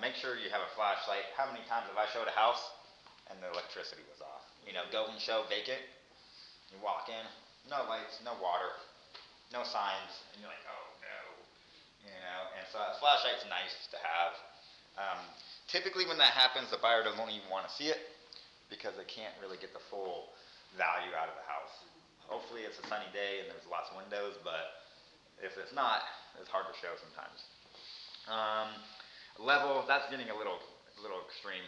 Make sure you have a flashlight. How many times have I showed a house and the electricity was off? You know, go and show vacant. You walk in, no lights, no water, no signs, and you're like, oh no. You know, and so a flashlight's nice to have. Typically when that happens, the buyer doesn't even want to see it because they can't really get the full value out of the house. Hopefully it's a sunny day and there's lots of windows, but if it's not, it's hard to show sometimes. Level, that's getting a little extreme,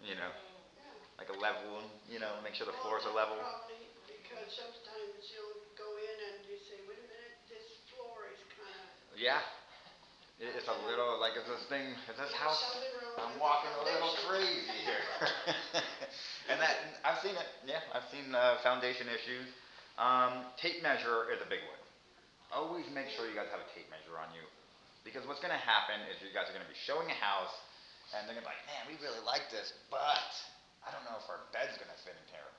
you know, Yeah. like a level, you know, make sure the Well, floors are level. probably because sometimes you'll go in and you say, wait a minute, this floor is kind of, Yeah, it's a little, like, is this house, something wrong I'm with the walking a little foundation. crazy here. And that, I've seen it, yeah, I've seen foundation issues. Tape measure is a big one. Always make sure you guys have a tape measure on you. Because what's going to happen is you guys are going to be showing a house, and they're going to be like, man, we really like this, but I don't know if our bed's going to fit in here.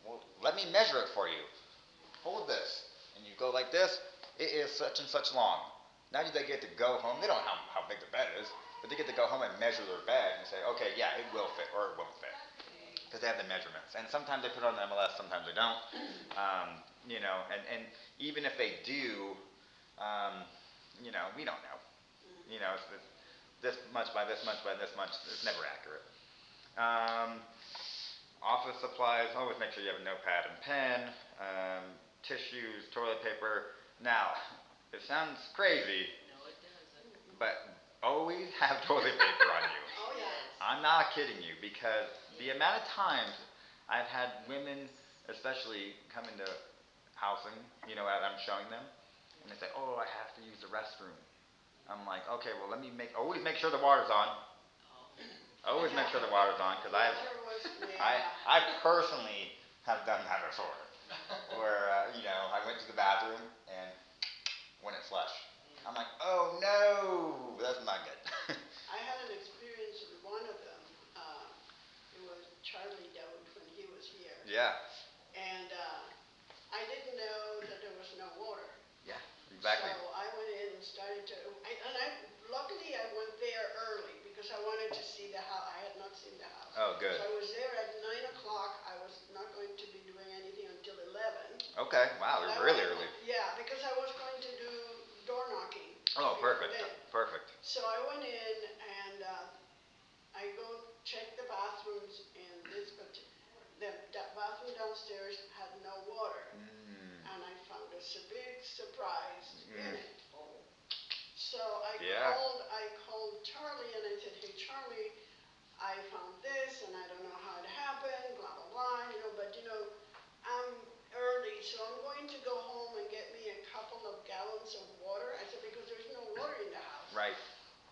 Well, let me measure it for you. Hold this. And you go like this, it is such and such long. Now they get to go home. They don't know how big the bed is, but they get to go home and measure their bed and say, okay, yeah, it will fit or it won't fit. Because they have the measurements. And sometimes they put it on the MLS, sometimes they don't. You know, and even if they do, you know, we don't know. You know, it's this much by this much by this much. It's never accurate. Office supplies, always make sure you have a notepad and pen. Tissues, toilet paper. Now, it sounds crazy, No, it doesn't. but always have toilet paper on you. Oh, yeah. I'm not kidding you, because the amount of times I've had women, especially, come into housing, you know, as I'm showing them, and they say, oh, I have to use the restroom. I'm like, okay, well, always make sure the water's on. Always make sure the water's on, because I personally have done that before, where, you know, I went to the bathroom and when it flushed. I'm like, oh no, that's not good. I had an experience with one of them. It was Charlie Dode when he was here. Yeah, And I didn't know that there was no water. yeah, exactly. So I went in and started to, luckily Good. So I was there at 9 o'clock. I was not going to be doing anything until 11. Okay, wow, But I really went- early. Yeah, because I was going to do door knocking. Oh, before perfect, then. perfect. So I went in and I go check the bathrooms and that bathroom downstairs had no water. And I found a big surprise in it. So Yeah. I called Charlie and I said, hey Charlie, I found this and I don't know how it happened, blah, blah, blah, but I'm early, so I'm going to go home and get me a couple of gallons of water. I said, because there's no water in the house. Right.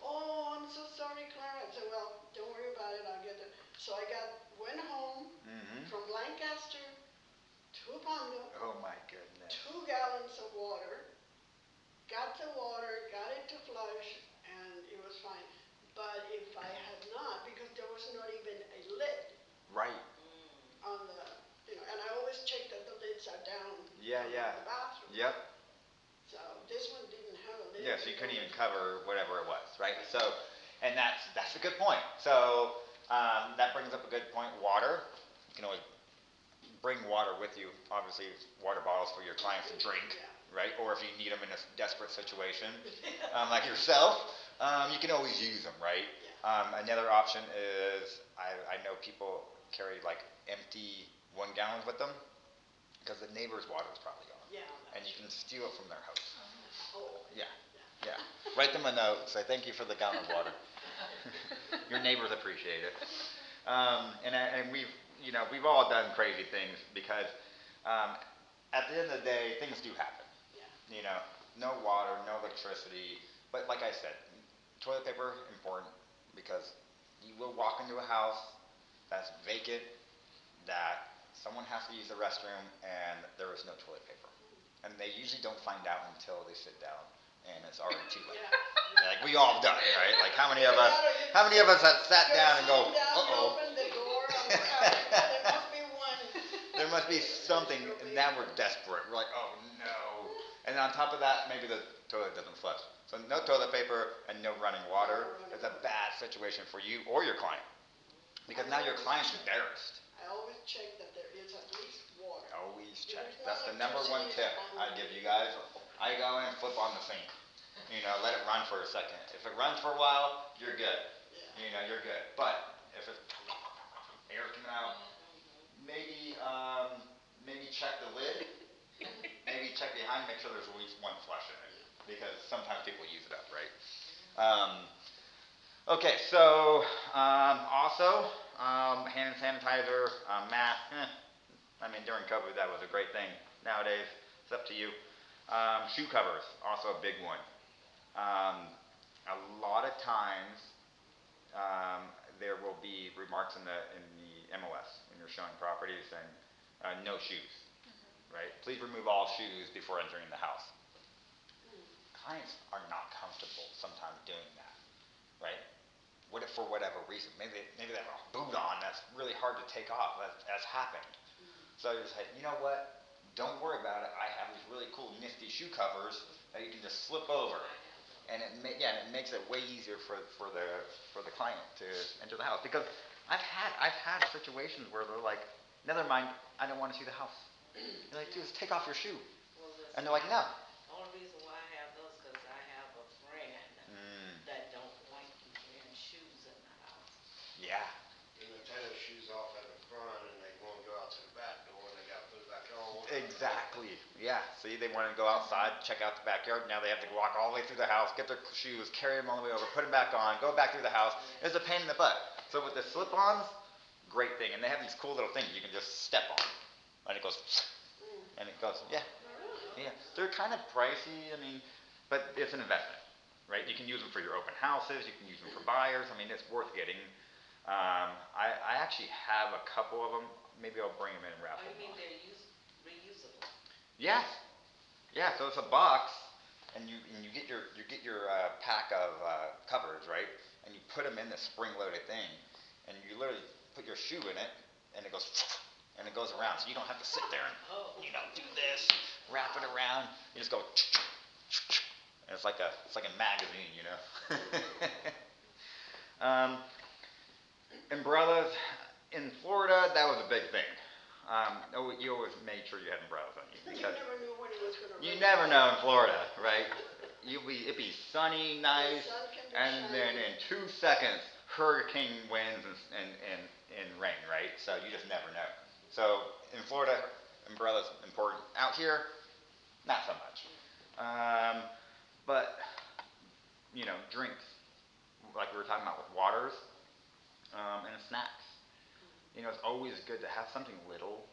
Oh, I'm so sorry, Clara. I said, well, don't worry about it, I'll get it. So went home from Lancaster to Pondo, Oh my goodness. 2 gallons of water, got the water, got it to flush, and it was fine. But if I had not, because there was not even a lid Right. on and I always check that the lids are down Yeah, on yeah. the bathroom. Yep. So this one didn't have a lid. Yeah, so you couldn't even cover whatever it was, right? So, and that's a good point. So that brings up a good point. Water, you can always bring water with you. Obviously, water bottles for your clients to drink, right? Or if you need them in a desperate situation, like yourself, you can always use them, right? Another option is I know people carry like empty 1 gallons with them because the neighbor's water is probably gone. Yeah. And you can steal it from their house. Oh. Yeah, yeah. Write them a note, say thank you for the gallon of water. Your neighbors appreciate it. And we've all done crazy things because at the end of the day, things do happen. Yeah. No water, no electricity, but like I said, toilet paper important because you will walk into a house that's vacant, that someone has to use the restroom and there is no toilet paper. And they usually don't find out until they sit down and it's already too late. Yeah. Like we all have done it, right? Like how many of us have sat down and go, uh-oh. Open the door on the couch. There must be one. There must be something, and now we're desperate. We're like, oh no. And on top of that, maybe the toilet doesn't flush. So no toilet paper and no running water is a bad situation for you or your client. Because now your client's embarrassed. I always check that there is at least water. Always check. There's no That's the number one tip electricity, I give you guys. I go in and flip on the sink. Let it run for a second. If it runs for a while, you're good. Yeah. You're good. But if it's air coming out, maybe check the lid. Maybe check behind, make sure there's at least one flush in it. Because sometimes people use it up, right? Okay, so also hand sanitizer, mask. During COVID that was a great thing. Nowadays, it's up to you. Shoe covers, also a big one. A lot of times, there will be remarks in the MOS when you're showing properties saying no shoes, right? Please remove all shoes before entering the house. Clients are not comfortable sometimes doing that, right? For whatever reason, maybe they have a boot on that's really hard to take off. That's happened. So you say, you know what? Don't worry about it. I have these really cool nifty shoe covers that you can just slip over, and it makes it way easier for the client to enter the house. Because I've had situations where they're like, never mind, I don't want to see the house. You're like, dude, just take off your shoe, and they're like, no. The only reason why I have those because I have a friend that don't like you wearing shoes in the house. Yeah. And they take their shoes off at the front and they want to go out to the back door and they got to put it back on. Exactly. Yeah. See, they want to go outside, check out the backyard. Now they have to walk all the way through the house, get their shoes, carry them all the way over, put them back on, go back through the house. It's a pain in the butt. So with the slip-ons, great thing. And they have these cool little things you can just step on, and it goes, yeah. They're kind of pricey. But it's an investment, right? You can use them for your open houses. You can use them for buyers. It's worth getting. I actually have a couple of them. Maybe I'll bring them in and wrap Oh, them. you mean they're reusable? Yes. Yeah. So it's a box, and you get your pack of covers, right? And you put them in the spring-loaded thing, and you literally put your shoe in it, and it goes and it goes around. So you don't have to sit there and do this, wrap it around. You just go. And it's like a magazine, Umbrellas. In Florida, that was a big thing. You always made sure you had umbrellas on you You because never knew when it was gonna rain. you never know in Florida, right? It'd be sunny, nice, The sun can be and then shining. in 2 seconds, hurricane winds and rain, right? So you just never know. So in Florida, umbrellas important. Out here, not so much. But drinks like we were talking about with waters and snacks. It's always good to have something little,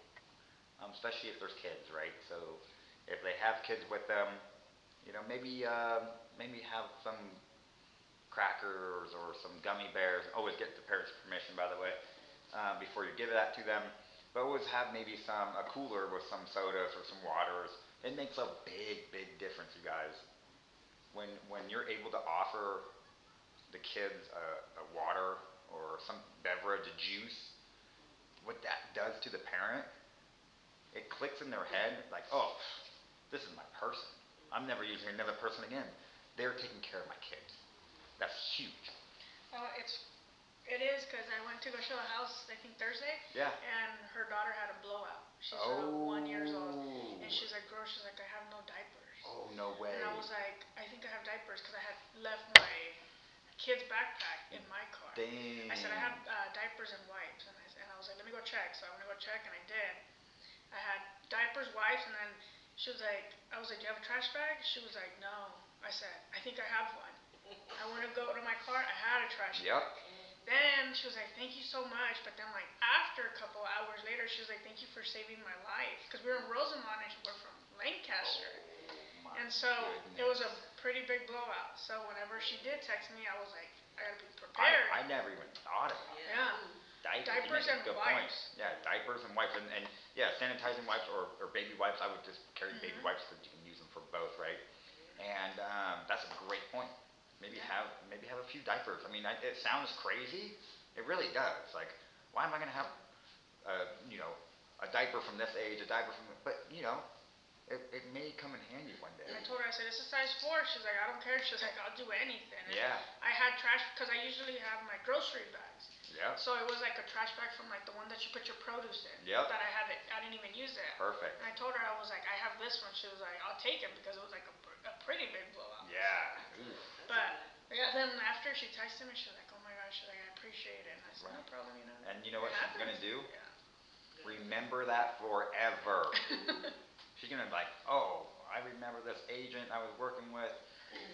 especially if there's kids, right? So if they have kids with them, maybe have some crackers or some gummy bears. Always get the parents' permission, by the way, before you give that to them. But always have maybe a cooler with some sodas or some waters. It makes a big, big difference, you guys. When you're able to offer the kids a water or some beverage, a juice, what that does to the parent, it clicks in their head like, oh, this is my person. I'm never using another person again. They're taking care of my kids. That's huge. It is because I went to go show a house, I think Thursday. Yeah. And her daughter had a blowout. She's 1 year old. And she's like, girl, she's like, I have no diapers. Oh, no way. And I was like, I think I have diapers because I had left my kid's backpack in my car. Dang. I said, I have diapers and wipes. And I was like, let me go check. So I went to go check, and I did. I had diapers, wipes, and then she was like, I was like, do you have a trash bag? She was like, no. I said, I think I have one. I went to go to my car, I had a trash bag. Yep. Then she was like, thank you so much. But then like after a couple hours later, she was like, thank you for saving my life. Because we were in Rosamond and we're from Lancaster. And so it was a pretty big blowout. So whenever she did text me, I was like, I gotta be prepared. I never even thought of it. Yeah. Diapers and wipes. Yeah, diapers and wipes. And yeah, sanitizing wipes or baby wipes. I would just carry baby wipes so you can use them for both, right? And that's a great point. Maybe have a few diapers. I mean, it sounds crazy. It really does. Like, why am I going to have, a diaper from this age, a diaper from, but it may come in handy one day. And I told her, I said, it's a size 4. She's like, I don't care. She's like, I'll do anything. And Yeah. I had trash, because I usually have my grocery bags. Yeah. So it was like a trash bag from like the one that you put your produce in. Yep. That I didn't even use it. Perfect. And I told her, I was like, I have this one. She was like, I'll take it because it was like a pretty big blowout. Yeah. Ooh. But yeah, then after she texted me, she was like, oh my gosh, she's like, I appreciate it. And I said, no problem, And you know what she's going to do? Yeah. Remember that forever. She's going to be like, oh, I remember this agent I was working with.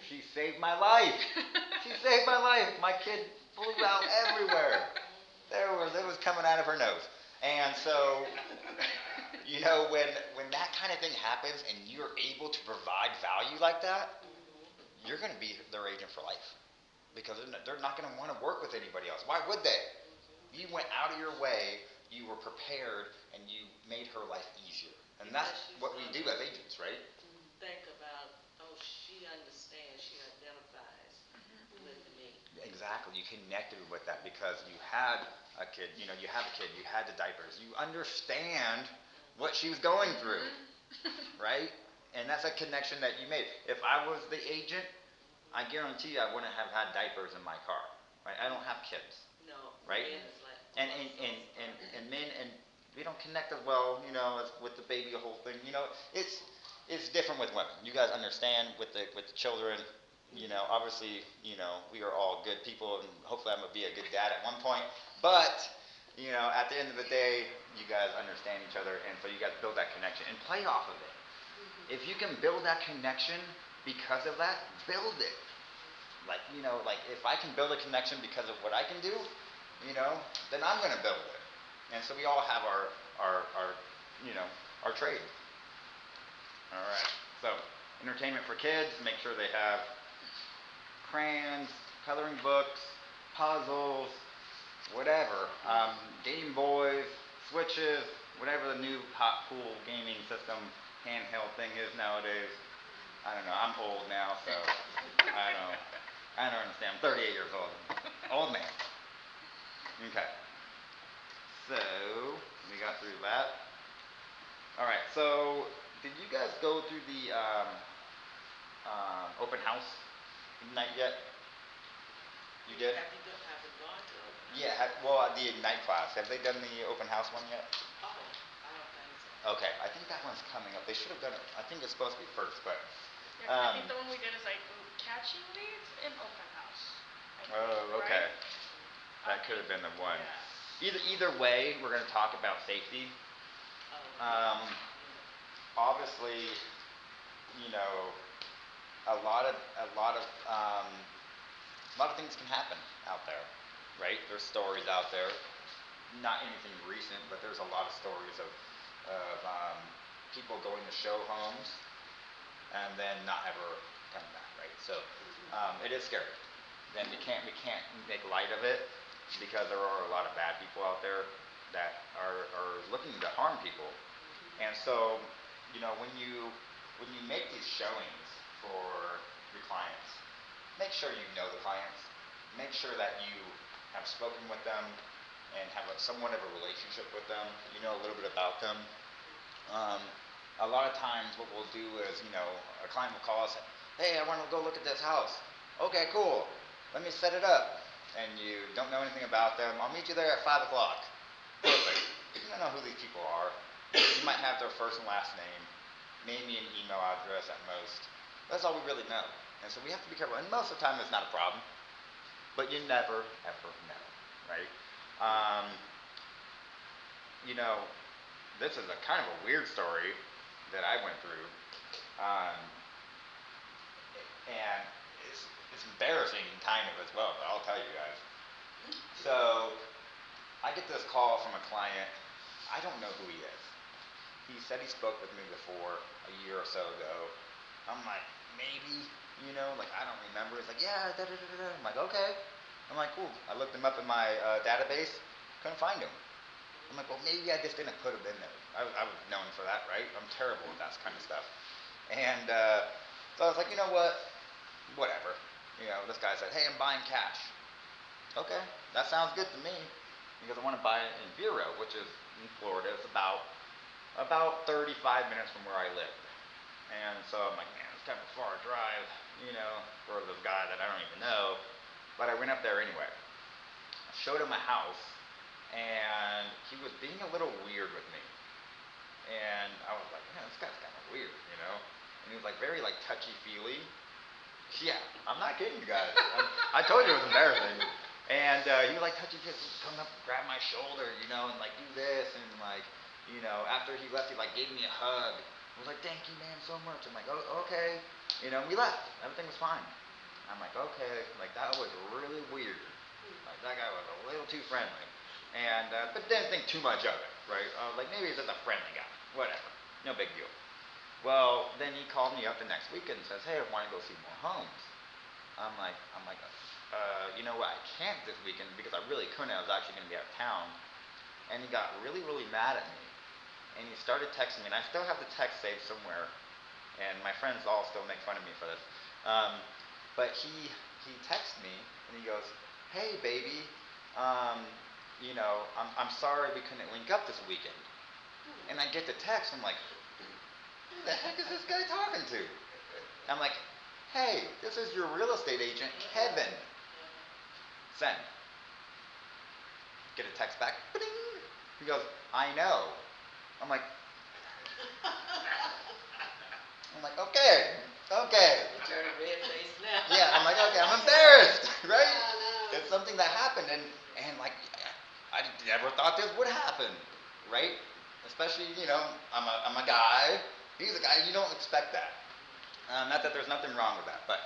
She saved my life. She saved my life. My kid flew out everywhere. It was coming out of her nose. And so, when that kind of thing happens and you're able to provide value like that, you're going to be their agent for life. Because they're not going to want to work with anybody else. Why would they? You went out of your way, you were prepared, and you made her life easier. And that's what we do as agents, right? Think about, she understands, she identifies with me. Exactly. You connected with that because you had a kid, you have a kid, you had the diapers. You understand what she was going through, right? And that's a connection that you made. If I was the agent, I guarantee you I wouldn't have had diapers in my car, right? I don't have kids, No. right? And men, and we don't connect as well, as with the baby, the whole thing. It's different with women. You guys understand with the children. Obviously, we are all good people, and hopefully I'm gonna be a good dad at one point. But at the end of the day, you guys understand each other, and so you guys build that connection and play off of it. If you can build that connection because of that, build it. Like if I can build a connection because of what I can do, then I'm gonna build it. And so we all have our trade. All right. So entertainment for kids. Make sure they have crayons, coloring books, puzzles, whatever. Game Boys, Switches, whatever the new hot cool gaming system handheld thing is nowadays. I don't know. I'm old now, so I don't understand. I'm 38 years old. Old man. Okay. So we got through that. All right. So did you guys go through the open house night yet? You did? Have you gone to it? Yeah. well, the Ignite class, have they done the open house one yet? Oh, I don't think so. Okay, I think that one's coming up. They should have done it, I think it's supposed to be first, but, Yeah, 'cause I think the one we did is like catching leads and open house. I think, oh, okay. right? That could have been the one. Yeah. Either way, we're gonna talk about safety. Oh, Obviously, you know, a lot of, a lot of, a lot of things can happen out there, right? There's stories out there, not anything recent, but there's a lot of stories of people going to show homes and then not ever coming back, right? So, it is scary. Then we can't make light of it because there are a lot of bad people out there that are looking to harm people. And so, you know, when you make these showings for your clients, make sure you know the clients. Make sure that you have spoken with them and have somewhat of a relationship with them. You know a little bit about them. Um, a lot of times what we'll do is, you know, a client will call us, hey, I want to go look at this house. Okay, cool. Let me set it up. And you don't know anything about them. I'll meet you there at 5 o'clock. Perfect. You don't know who these people are. You might have their first and last name, maybe an email address at most. That's all we really know. And so we have to be careful. And most of the time it's not a problem. But you never, ever know, right? You know, this is a kind of a weird story that I went through. Um, and it's embarrassing kind of as well, but I'll tell you guys. So, I get this call from a client. I don't know who he is. He said he spoke with me before a year or so ago. I'm like, maybe, you know, like I don't remember. He's like, yeah, da da da da. I'm like, okay. I'm like, cool. I looked him up in my database, couldn't find him. I'm like, well, maybe I just didn't put him in there. I was known for that, right? I'm terrible with that kind of stuff. And so I was like, you know what? Whatever. You know, this guy said, hey, I'm buying cash. Okay, that sounds good to me. Because I want to buy it in Vero, which is in Florida. It's about 35 minutes from where I live. And so I'm like, man, it's kind of a far drive, you know, for this guy that I don't even know. But I went up there anyway. I showed him a house, and he was being a little weird with me. And I was like, man, this guy's kind of weird, you know. And he was like very like touchy-feely. Yeah, I'm not kidding you guys. I told you it was embarrassing. And he was like touchy-feely, come up, grab my shoulder, you know, and like do this, and like, you know, after he left, he like gave me a hug. I was like, thank you, man, so much. I'm like, oh, okay. You know, we left. Everything was fine. I'm like, okay. Like, that was really weird. Like, that guy was a little too friendly. And, but didn't think too much of it, right? I was like, maybe he's just a friendly guy. Whatever. No big deal. Well, then he called me up the next weekend and says, hey, I want to go see more homes. I'm like, you know what? I can't this weekend because I really couldn't. I was actually going to be out of town. And he got really, really mad at me. And he started texting me, and I still have the text saved somewhere, and my friends all still make fun of me for this. But he texted me, and he goes, hey, baby, you know, I'm sorry we couldn't link up this weekend. And I get the text, I'm like, who the heck is this guy talking to? I'm like, hey, this is your real estate agent, Kevin. Send. Get a text back. Ba-ding. He goes, I know. I'm like, okay. You turn a red face now. Yeah, I'm like, okay, I'm embarrassed, right? Yeah, It's something that happened, and like, I never thought this would happen, right? Especially, you know, I'm a guy. He's a guy. You don't expect that. Not that there's nothing wrong with that, but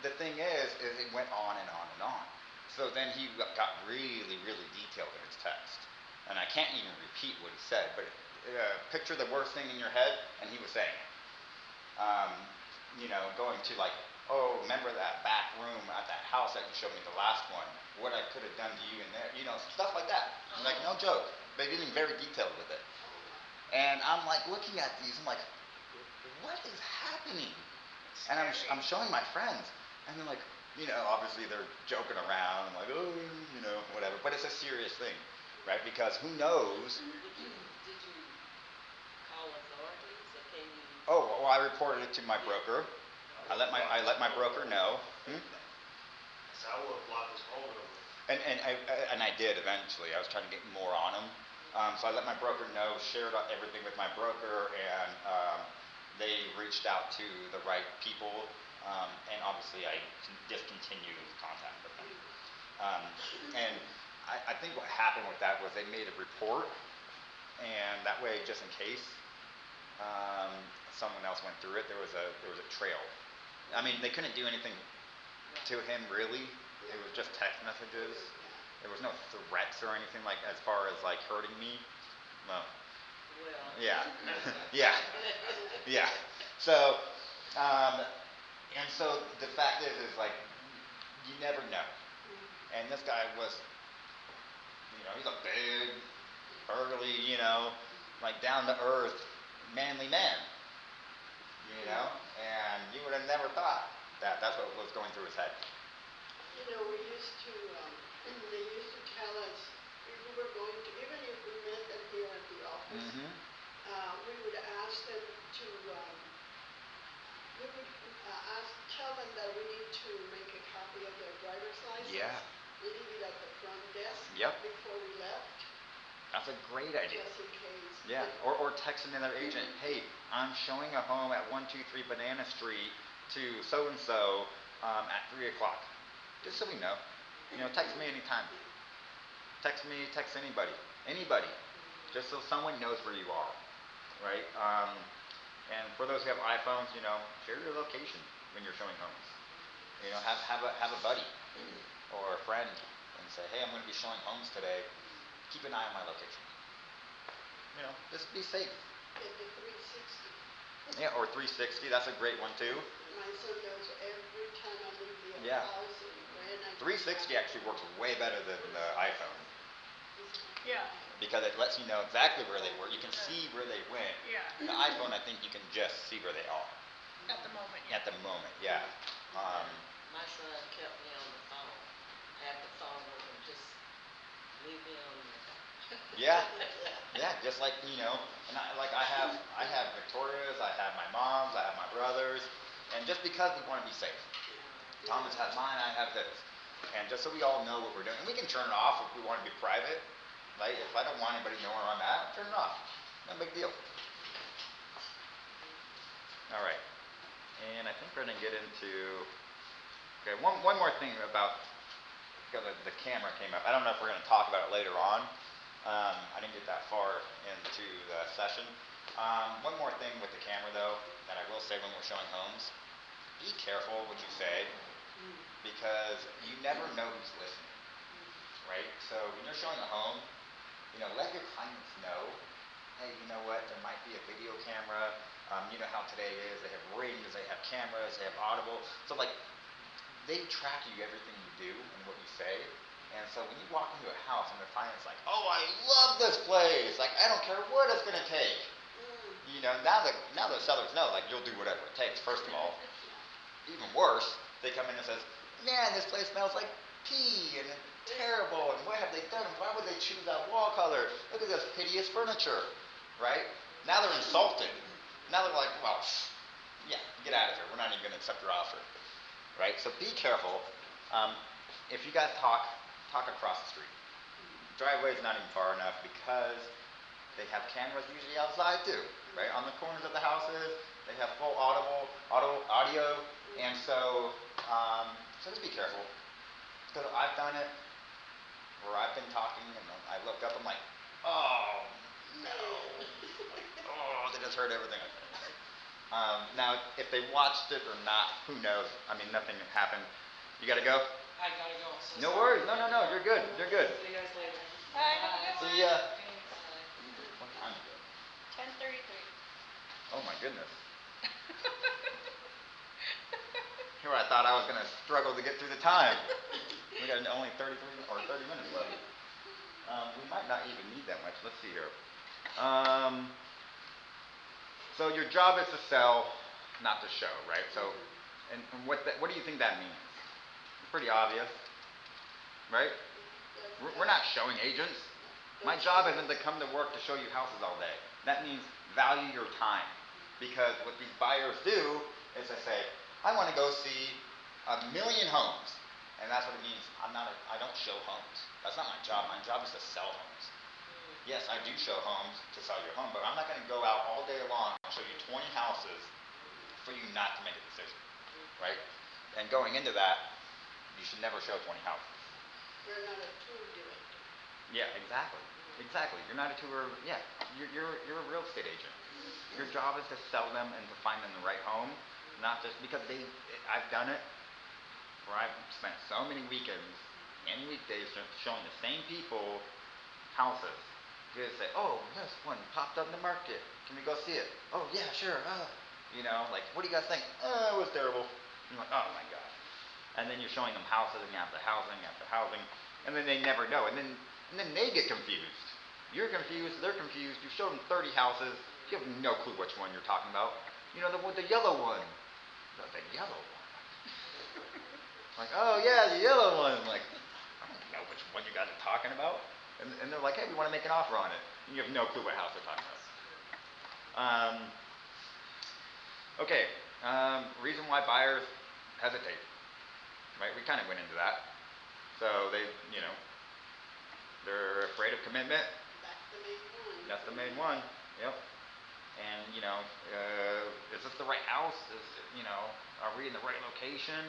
the thing is it went on and on and on. So then he got really, really detailed in his text, and I can't even repeat what he said, but picture the worst thing in your head, and he was saying it. You know, going to like, oh, remember that back room at that house that you showed me the last one? What I could have done to you in there, you know, stuff like that. I'm like, no joke. They're getting very detailed with it. And I'm like looking at these, I'm like, what is happening? And I'm showing my friends, and they're like, you know, obviously they're joking around. I'm like, oh, you know, whatever. But it's a serious thing, right? Because who knows? Did you call authorities, or can you? Oh, well, I reported it to my broker. I let my broker know. I would've blocked his phone number. And I did eventually. I was trying to get more on them. So I let my broker know, shared everything with my broker, and they reached out to the right people. And obviously, I discontinued contact with them. And I think what happened with that was they made a report, and that way, just in case someone else went through it, there was a trail. I mean, they couldn't do anything to him really. It was just text messages. There was no threats or anything like as far as like hurting me. No. Well. Yeah. Yeah. Yeah. So, and so the fact is like you never know. And this guy was, he's a big, burly, like down to earth, manly man. And you would have never thought that that's what was going through his head. We used to, they used to tell us if we were going to, even if we met them here at the office, Mm-hmm. we would ask them to, we would tell them that we need to make a copy of their driver's license. Yeah. Leave it at the front desk. Yep. Before we left. That's a great idea. Just in case. Yeah. Or texting another agent, hey, I'm showing a home at 123 Banana Street to so and so at 3 o'clock. Just so we know. Text me anytime. Text me, text anybody. Anybody. Just so someone knows where you are. Right? And for those who have iPhones, share your location when you're showing homes. Have a buddy or a friend and say, hey, I'm going to be showing homes today. Keep an eye on my location. Just be safe. Get the 360. Yeah, or 360. That's a great one too. My son does every time I leave the Yeah. house and when I 360 actually works way better than the iPhone Yeah. because it lets you know exactly where they were. You can see where they went. Yeah. The iPhone, I think you can just see where they are At the moment. at the moment. Yeah. My son kept me on the phone. Had the phone with him, just leave me on there. Yeah. Yeah. Just like and I have Victoria's, I have my mom's, I have my brothers, and just because we want to be safe. Thomas has mine, I have his. And just so we all know what we're doing. And we can turn it off if we want to be private. Right? If I don't want anybody to know where I'm at, turn it off. No big deal. All right. And I think we're going to get into... Okay, one more thing about... Because the camera came up. I don't know if we're going to talk about it later on. I didn't get that far into the session. One more thing with the camera, though, that I will say when we're showing homes. Be careful what you say. Because you never know who's listening, right? So when you're showing a home, let your clients know, hey, you know what, there might be a video camera. You know how today is, they have rings, they have cameras, they have audible. So they track you everything you do and what you say. And so when you walk into a house and the client's like, oh, I love this place. Like, I don't care what it's going to take. Now the sellers know, you'll do whatever it takes, first of all. Even worse, they come in and says, man, this place smells like pee and it's terrible and what have they done? Why would they choose that wall color? Look at this hideous furniture, right? Now they're insulted. Now they're like, well, yeah, get out of here. We're not even going to accept your offer, right? So be careful. If you guys talk across the street. Driveway's not even far enough because they have cameras usually outside too, right? On the corners of the houses, they have full audio, and so just be careful. Because I've done it where I've been talking and I look up, I'm like, oh no, they just heard everything I said. Now, if they watched it or not, who knows? I mean, nothing happened. You gotta go? I gotta go. So No sorry. worries. No, you're good. You're good. See you guys later. Bye, have a good See one. ya. Thanks. What time is it? 10:33. Oh my goodness. Here I thought I was going to struggle to get through the time. We got only 33 or 30 minutes left. We might not even need that much. Let's see here. So your job is to sell, not to show, right? So, and what do you think that means? It's pretty obvious, right? We're not showing agents. My job isn't to come to work to show you houses all day. That means value your time. Because what these buyers do is they say, I want to go see 1,000,000 homes. And that's what it means. I don't show homes. That's not my job. My job is to sell homes. Yes, I do show homes to sell your home, but I'm not going to go out all day long and show you 20 houses for you not to make a decision, right? And going into that, you should never show 20 houses. You're not a tour director. Yeah, exactly. Exactly. You're not a tour. Yeah, you're a real estate agent. Your job is to sell them and to find them the right home, not just because I've done it, where I've spent so many weekends and weekdays showing the same people houses. You guys say, oh, this one popped up in the market. Can we go see it? Oh yeah, sure. Like, what do you guys think? Oh, it was terrible. And you're like, oh my gosh. And then you're showing them houses and after housing, and then they never know. And then they get confused. You're confused, they're confused. You showed them 30 houses. You have no clue which one you're talking about. The yellow one. The yellow one. Like, oh yeah, the yellow one. I'm like, I don't know which one you guys are talking about. And they're like, hey, we want to make an offer on it. And you have no clue what house they're talking about. Okay, reason why buyers hesitate. Right, we kind of went into that. So they're afraid of commitment. That's the main one. That's the main one. Yep. And is this the right house? Are we in the right location?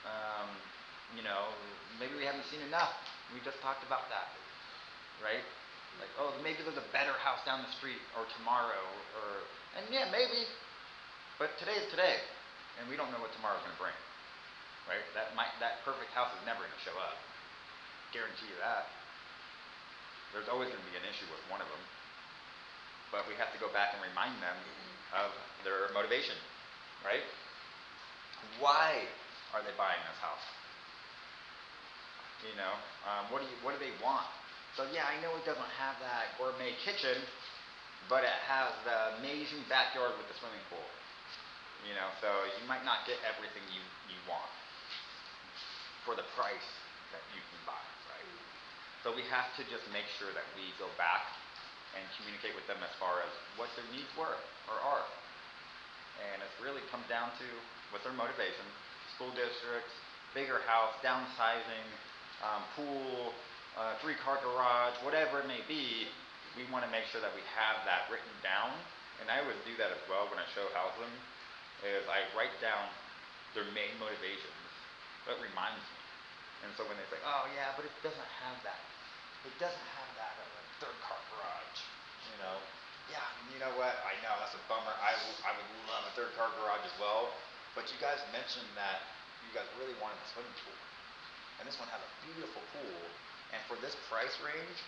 Um, maybe we haven't seen enough. We just talked about that, right? Like, oh, maybe there's a better house down the street or tomorrow, and yeah, maybe. But today is today, and we don't know what tomorrow's going to bring, right? That perfect house is never going to show up. Guarantee you that. There's always going to be an issue with one of them. But we have to go back and remind them of their motivation, right? Why are they buying this house? What do they want? So yeah, I know it doesn't have that gourmet kitchen, but it has the amazing backyard with the swimming pool. So you might not get everything you want for the price that you can buy, right? So we have to just make sure that we go back and communicate with them as far as what their needs were or are. And it really comes down to what's their motivation. School districts, bigger house, downsizing, pool, 3-car garage, whatever it may be. We want to make sure that we have that written down. And I always do that as well when I show housing, is I write down their main motivations. That reminds me. And so when they say, oh yeah, but it doesn't have that. It doesn't have that 3rd-car garage. Yeah, you know what? I know, that's a bummer. I would love a 3rd-car garage as well. But you guys mentioned that you guys really wanted a swimming pool. And this one has a beautiful pool. And for this price range,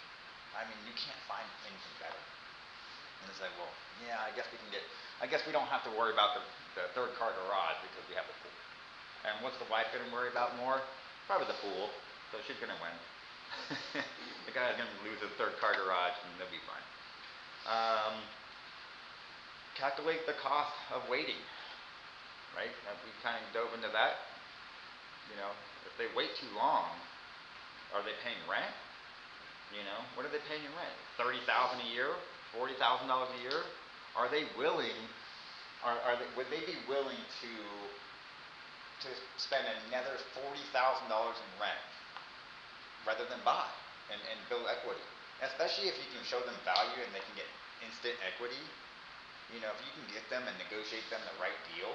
I mean, you can't find anything better. And it's like, well, yeah, I guess we don't have to worry about the 3rd-car garage because we have the pool. And what's the wife going to worry about more? Probably the pool. So she's going to win. The guy's going to lose his 3rd-car garage and they'll be fine. Calculate the cost of waiting, right? We kind of dove into that. If they wait too long, are they paying rent? What are they paying in rent? $30,000 a year? $40,000 a year? Are they willing? Would they be willing to spend another $40,000 in rent rather than buy and build equity? Especially if you can show them value and they can get instant equity. If you can get them and negotiate them the right deal,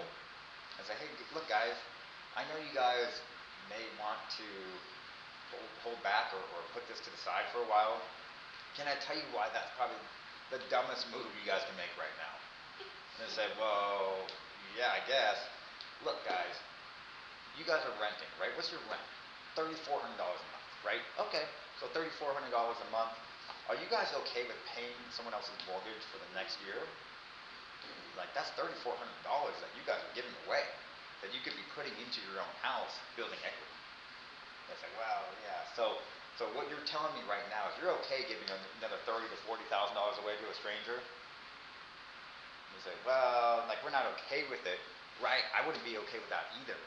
and say, hey, look guys, I know you guys may want to hold back or put this to the side for a while. Can I tell you why that's probably the dumbest move you guys can make right now? And they say, well, yeah, I guess. Look guys, you guys are renting, right? What's your rent? $3,400 a month, right? Okay, so $3,400 a month. Are you guys okay with paying someone else's mortgage for the next year? Like, that's $3,400 that you guys are giving away, that you could be putting into your own house, building equity. They say, well, yeah. So what you're telling me right now is you're okay giving another $30,000 to $40,000 away to a stranger? You say, well, like, we're not okay with it, right? I wouldn't be okay with that either.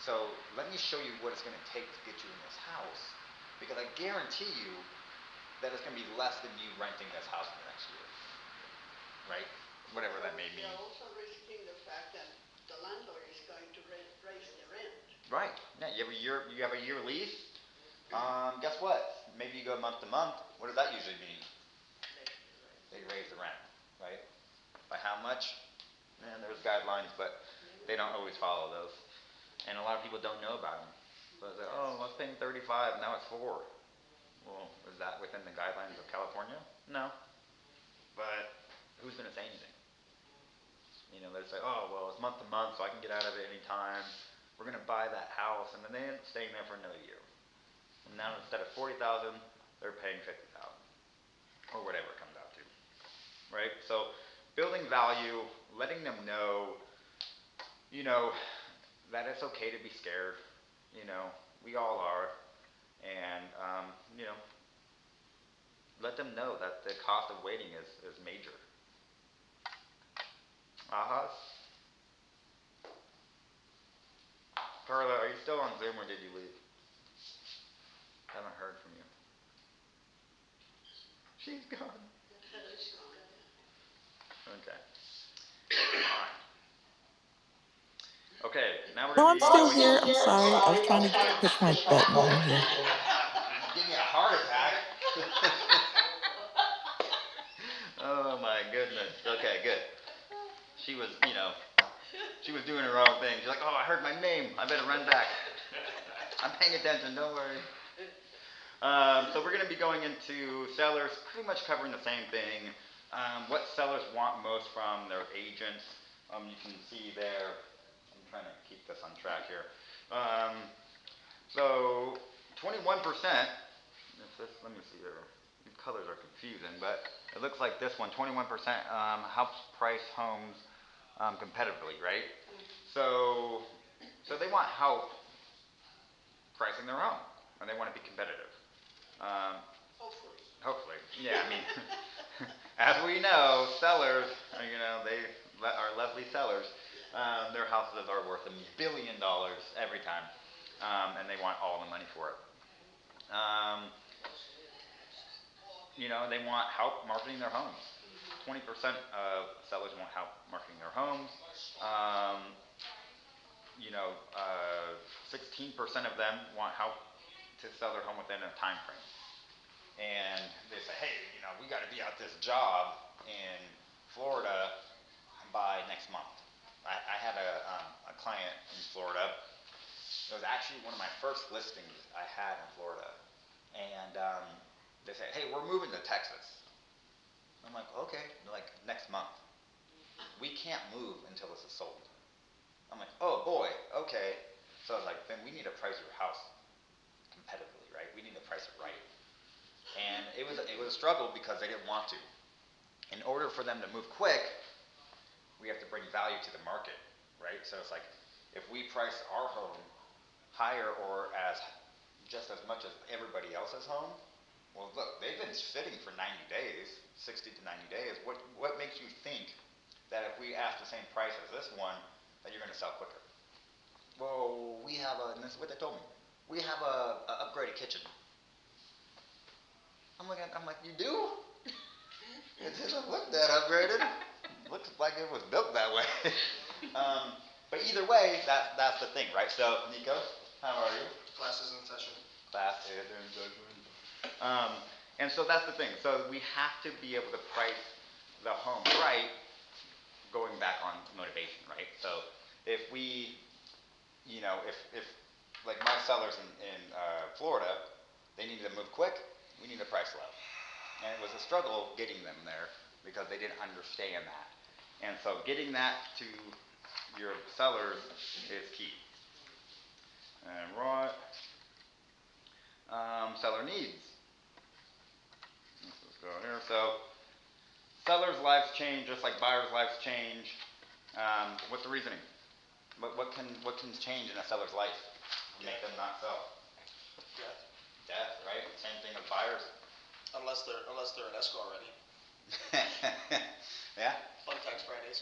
So let me show you what it's going to take to get you in this house, because I guarantee you that it's going to be less than you renting this house in the next year, right? Whatever that may mean. You're also risking the fact that the landlord is going to raise the rent. Right. Yeah, you have a year lease. Guess what? Maybe you go month to month. What does that usually mean? They raise the rent, right? By how much? Man, there's guidelines, but they don't always follow those. And a lot of people don't know about them. So they say, oh, I was paying 35, now it's 4. Well, is that within the guidelines of California? No. But who's going to say anything? You know, they say, oh, well, it's month to month, so I can get out of it anytime. We're going to buy that house, and then they end up staying there for another year. And now instead of 40,000, they're paying 50,000, or whatever it comes out to, right? So, building value, letting them know, you know, that it's okay to be scared. You know, we all are, and you know, let them know that the cost of waiting is major. Ahas? Carla, are you still on Zoom or did you leave? Haven't heard from you. She's gone. Okay. Alright. Okay, now we're No, going to I'm be still going. here. I'm sorry. I was trying to push my button on here. Give me a heart attack. Oh my goodness. Okay, good. She was, you know, she was doing her own thing. She's like, oh, I heard my name. I better run back. I'm paying attention. Don't worry. So we're going to be going into sellers, pretty much covering the same thing. What sellers want most from their agents. You can see there. I'm trying to keep this on track here. So 21%. Let me see here. These colors are confusing, but it looks like this one, 21% helps price homes competitively, right? So they want help pricing their home, and they want to be competitive. Hopefully, yeah. I mean, as we know, sellers, you know, they are lovely sellers. Their houses are worth $1 billion every time, and they want all the money for it. You know, they want help marketing their homes. 20% of sellers want help marketing their homes. You know, 16% of them want help to sell their home within a time frame. And they say, hey, you know, we got to be out this job in Florida by next month. I had a client in Florida. It was actually one of my first listings I had in Florida. And they say, hey, we're moving to Texas. I'm like, okay. They're like, next month. We can't move until this is sold. I'm like, oh boy, okay. So I was like, then we need to price your house competitively, right? We need to price it right. And it was a struggle because they didn't want to. In order for them to move quick, we have to bring value to the market, right? So it's like, if we price our home higher or as just as much as everybody else's home, well, look, they've been sitting for 90 days, 60 to 90 days. What makes you think that if we ask the same price as this one, that you're going to sell quicker? Well, we have and this is what they told me. We have a upgraded kitchen. I'm like, you do? It doesn't look that upgraded. Looks like it was built that way. But either way, that's the thing, right? So, Nico, how are you? Class is in session. Class is in session. And so that's the thing. So we have to be able to price the home right, going back on motivation, right? So if we, you know, if like my sellers in Florida, they needed to move quick, we need to price low. And it was a struggle getting them there because they didn't understand that. And so getting that to your sellers is key. And right, seller needs. Let's go here. So sellers' lives change just like buyers' lives change. What's the reasoning? What can change in a seller's life to make them not sell? Death, right? Same thing with buyers. Unless they're an escrow already. Yeah. Fun tax Fridays.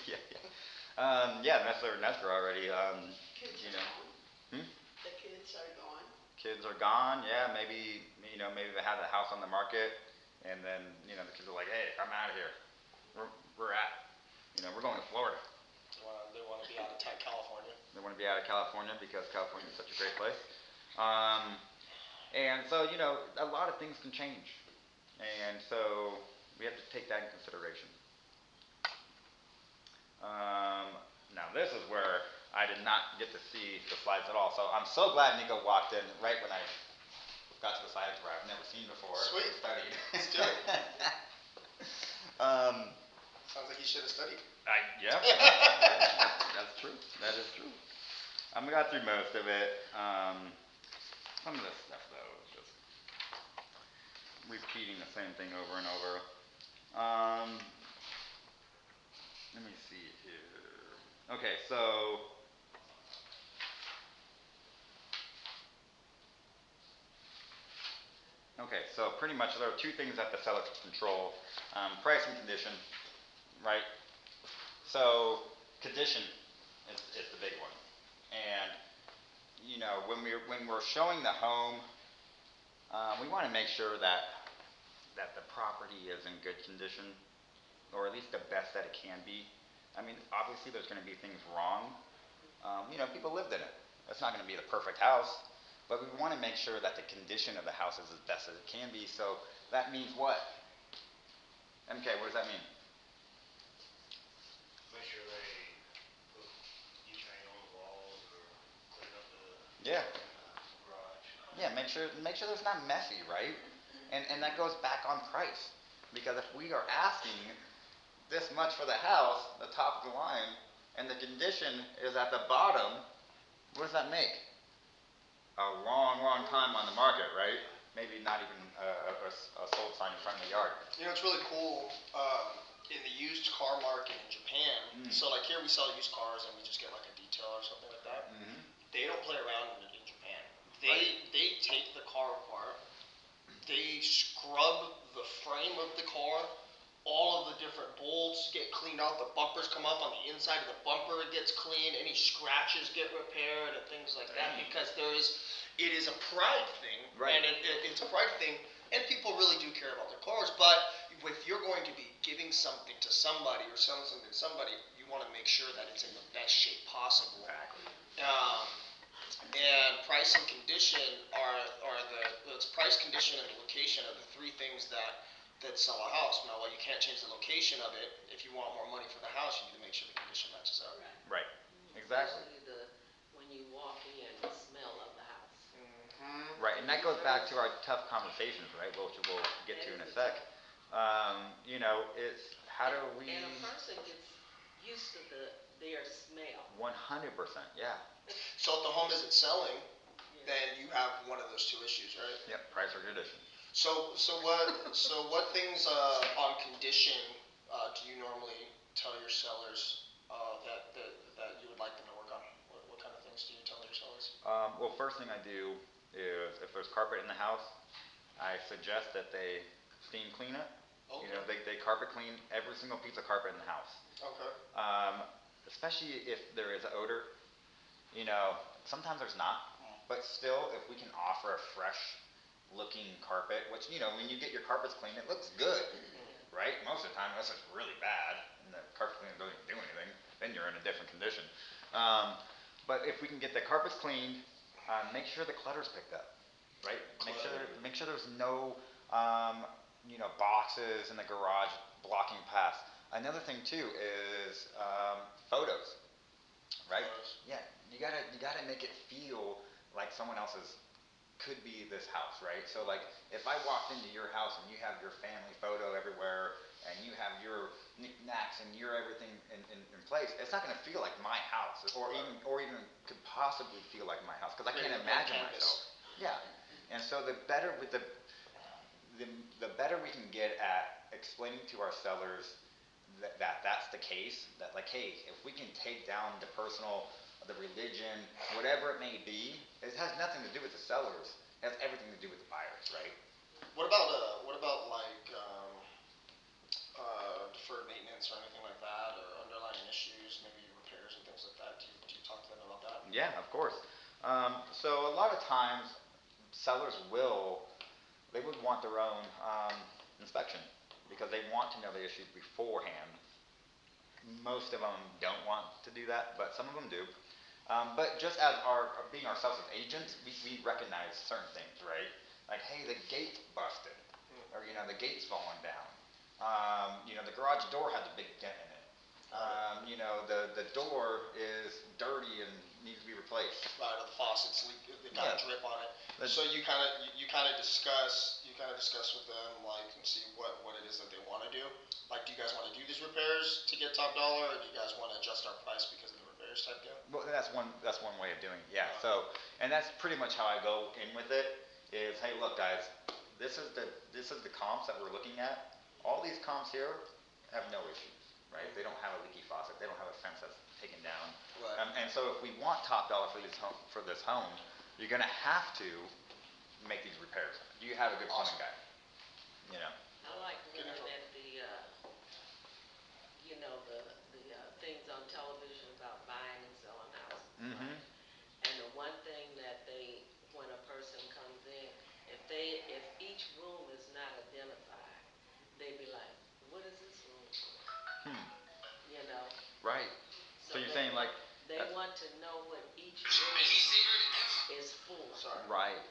Yeah, unless they're an escrow already. Kids You are know. gone. The kids are gone. Kids are gone. Yeah, maybe maybe they have the house on the market, and then the kids are like, hey, I'm out of here. We're going to Florida. They want to be out of California. They want to be out of California because California is such a great place. Um, and so, a lot of things can change. And so we have to take that in consideration. Um, Now, this is where I did not get to see the slides at all. So I'm so glad Nico walked in right when I got to the slides where I've never seen before. Sweet. Studied. Let's do it. um, Sounds like you should have studied. yeah, that's true. That is true. I got through most of it. Some of this stuff, though, is just repeating the same thing over and over. Let me see here. Okay, so pretty much there are two things that the seller can control: price and condition, right? So condition is the big one, and when we're showing the home, we want to make sure that the property is in good condition, or at least the best that it can be. I mean, obviously there's going to be things wrong. People lived in it. It's not going to be the perfect house, but we want to make sure that the condition of the house is as best as it can be. So that means what? MK, what does that mean? Make sure they put butane on the walls or clean up the Yeah. garage. Yeah, make sure there's not messy, right? And that goes back on price. Because if we are asking this much for the house, the top of the line, and the condition is at the bottom, what does that make? A long, long time on the market, right? Maybe not even a sold sign in front of the yard. It's really cool in the used car market in Japan. So like here we sell used cars and we just get like a detail or something like that. Mm-hmm. They don't play around in Japan. Right. They take the car apart. They scrub the frame of the car. All of the different bolts get cleaned out. The bumpers come up on the inside of the bumper. It gets cleaned. Any scratches get repaired and things like that because it is a pride thing. Right. And it's a pride thing. And people really do care about their cars. But if you're going to be giving something to somebody or selling something to somebody, you want to make sure that it's in the best shape possible. Exactly. And price and condition it's price, condition, and location are the three things that sell a house. Now, you can't change the location of it. If you want more money for the house, you need to make sure the condition matches up. Right. Exactly. Especially when you walk in, the smell of the house. Mm-hmm. Right, and that goes back to our tough conversations, right? Which we'll get to in a sec. It's how do we? And a person gets used to their smell. 100%, yeah. So if the home isn't selling, then you have one of those two issues, right? Yep, price or condition. So what things on condition do you normally tell your sellers that you would like them to work on? What kind of things do you tell your sellers? Well, first thing I do is if there's carpet in the house, I suggest that they steam clean it. Okay. They carpet clean every single piece of carpet in the house. Okay. Especially if there is an odor. Sometimes there's not, but still, if we can offer a fresh looking carpet, which, when you get your carpets cleaned, it looks good, right? Most of the time, unless it's really bad and the carpet cleaner doesn't even do anything, then you're in a different condition. But if we can get the carpets cleaned, make sure the clutter's picked up, right? Make sure there's no, boxes in the garage blocking paths. Another thing too is photos, right? Yeah, you gotta make it feel like someone else's could be this house, right? So like if I walked into your house and you have your family photo everywhere and you have your knickknacks and your everything in place, it's not going to feel like my house or even could possibly feel like my house because I can't imagine myself. Yeah, and so the better we can get at explaining to our sellers that's the case, that like, hey, if we can take down the personal, the religion, whatever it may be, it has nothing to do with the sellers. It has everything to do with the buyers, right? What about like deferred maintenance or anything like that, or underlying issues, maybe repairs and things like that? Do you talk to them about that? Yeah, of course. So a lot of times, sellers would want their own inspection because they want to know the issues beforehand. Most of them don't want to do that, but some of them do. But just as being ourselves as agents, we recognize certain things, right? Like, hey, the gate busted, or the gate's falling down. The garage door has a big dent in it. The door is dirty and needs to be replaced. Right, or the faucets leak, they got a Yeah. drip on it. That's- So you kind of discuss with them, like, and see what it is that they want to do. Like, do you guys want to do these repairs to get top dollar, or do you guys want to adjust our price because of the repairs type deal? Well, that's one way of doing it. Yeah. So, and that's pretty much how I go in with it. Is, hey, look, guys, this is the comps that we're looking at. All these comps here have no issues, right? They don't have a leaky faucet. They don't have a fence that's taken down. Right. And so, if we want top dollar for this home, you're gonna have to make these repairs. You have a good plumbing guy. I like looking at the things on television about buying and selling houses. Mm-hmm. And the one thing that when a person comes in, if each room is not identified, they be like, what is this room for? You know? Right. So you're saying like. They want to know what each room is for. Sorry. Right.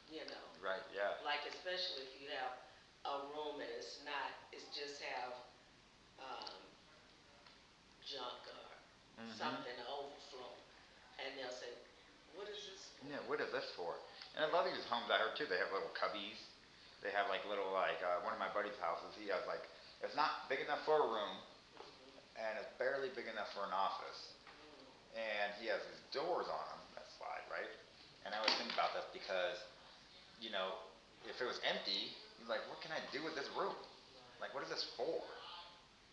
You know? Right, yeah. Like especially if you have a room and it's just have junk or something overflow. And they'll say, what is this for? Yeah, what is this for? And a lot of these homes I heard too, they have little cubbies. They have like little one of my buddy's houses, he has like, it's not big enough for a room, and it's barely big enough for an office. And he has his doors on them that slide, right? And I always think about this because, if it was empty, he's like, what can I do with this room? Like, what is this for?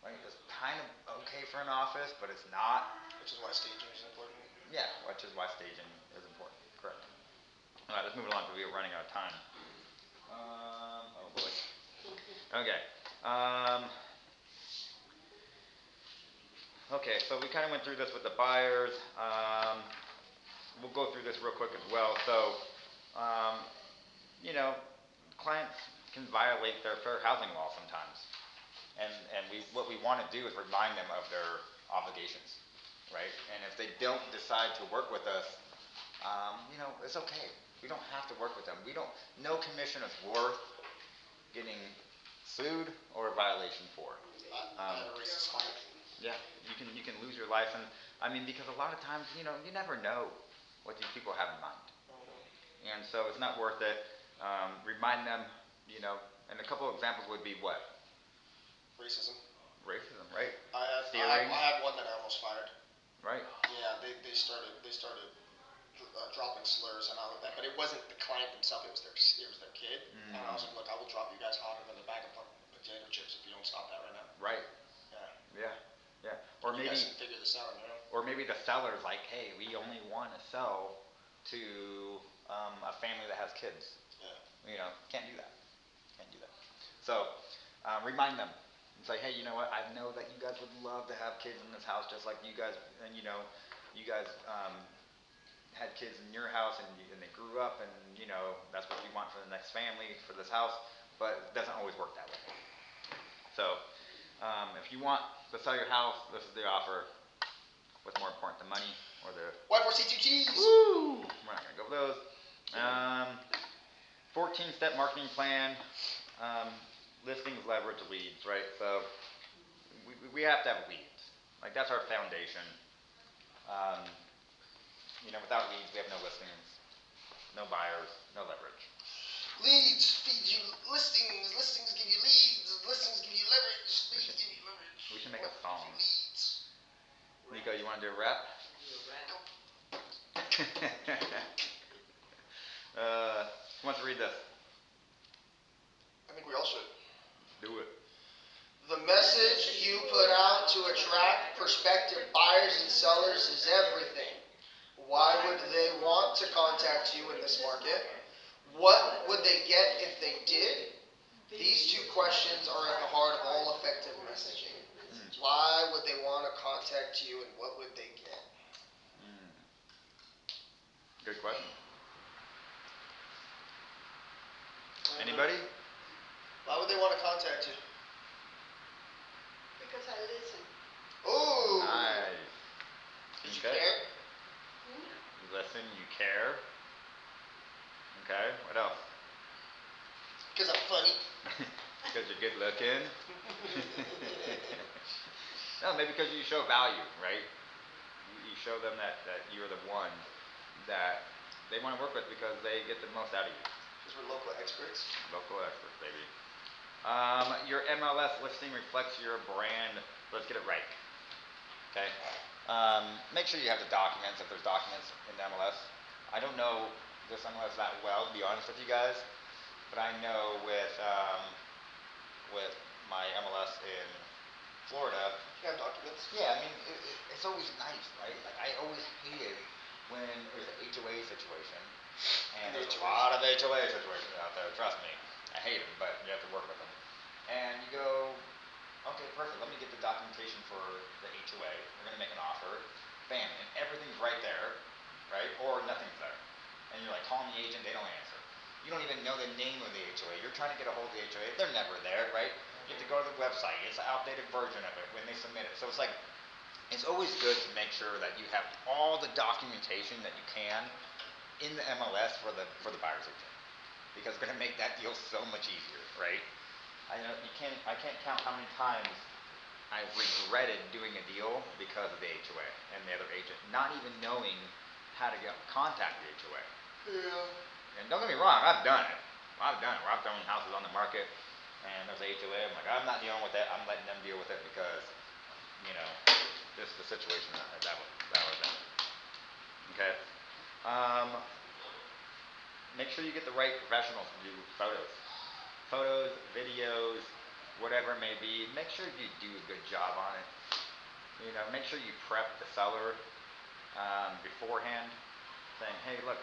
Like, it's kind of okay for an office, but it's not. Which is why staging is important. Yeah, which is why staging is important. Correct. All right, let's move along because we are running out of time. Oh boy. Okay. Okay, so we kind of went through this with the buyers. We'll go through this real quick as well. So, clients can violate their fair housing law sometimes. And what we want to do is remind them of their obligations, right? And if they don't decide to work with us, it's okay. We don't have to work with them. No commission is worth getting sued or a violation for. I had a racist client. Yeah, you can lose your life, and because a lot of times, you never know what these people have in mind, and so it's not worth it. Remind them, and a couple of examples would be what? Racism. Racism, right? I had one that I almost fired. Right. Yeah, they started dropping slurs and all of that, but it wasn't the client themselves, it was their kid. And I was like, look, I will drop you guys hotter than a bag of potato chips if you don't stop that right now. Right. Yeah. Yeah. Or you maybe guys can figure this out, Or maybe the seller's like, hey, we only want to sell to a family that has kids. Yeah. Can't do that. So, remind them. It's like, hey, you know what? I know that you guys would love to have kids in this house, just like you guys, and you guys had kids in your house, and they grew up, and that's what you want for the next family, for this house. But it doesn't always work that way. So, if you want to sell your house, this is the offer. What's more important, the money or the... Y4C2Ts! Woo! We're not going to go with those. 14-step marketing plan. Listings, leverage, leads, right? So, we have to have leads. Like, that's our foundation. Without leads, we have no listings, no buyers, no leverage. Leads feed you listings, listings give you leads, listings give you leverage, leads give you leverage. We should make a song. Leads. Nico, you want to do a rap? Who wants to read this? I think we all should. Do it. The message you put out to attract prospective buyers and sellers is everything. Why would they want to contact you in this market? What would they get if they did? These two questions are at the heart of all effective messaging. Why would they want to contact you and what would they get? Good question. Anybody? Why would they want to contact you? Because I listen. Ooh! Nice. Did you Okay. care? You listen, you care. Okay, what else? Because I'm funny. Because you're good looking. No, maybe because you show value, right? You show them that you're the one that they want to work with because they get the most out of you. Because we're local experts. Local experts, baby. Your MLS listing reflects your brand. Let's get it right. Okay. Make sure you have the documents if there's documents in the MLS. I don't know this MLS that well, to be honest with you guys, but I know with my MLS in Florida. You have documents. Yeah, I mean it's always nice, right? Like I always hated when there's an HOA situation, and there's a lot of HOA situations out there. Trust me, I hate them, but you have to work with them. And you go, okay, perfect. Let me get the documentation for the HOA. We're gonna make an offer. Bam, and everything's right there, right? Or nothing's there. And you're like calling the agent, they don't answer. You don't even know the name of the HOA. You're trying to get a hold of the HOA. They're never there, right? You have to go to the website. It's an outdated version of it when they submit it. So it's like, it's always good to make sure that you have all the documentation that you can in the MLS for the buyer's agent, because it's going to make that deal so much easier, right? I can't count how many times I've regretted doing a deal because of the HOA and the other agent not even knowing how to contact the HOA. Yeah. And don't get me wrong, I've done it. Where I've thrown houses on the market and there's a HOA. I'm like, I'm not dealing with that. I'm letting them deal with it because, this is the situation that was in. Okay. Make sure you get the right professionals to do photos, videos, whatever it may be. Make sure you do a good job on it. Make sure you prep the seller beforehand, saying, hey, look,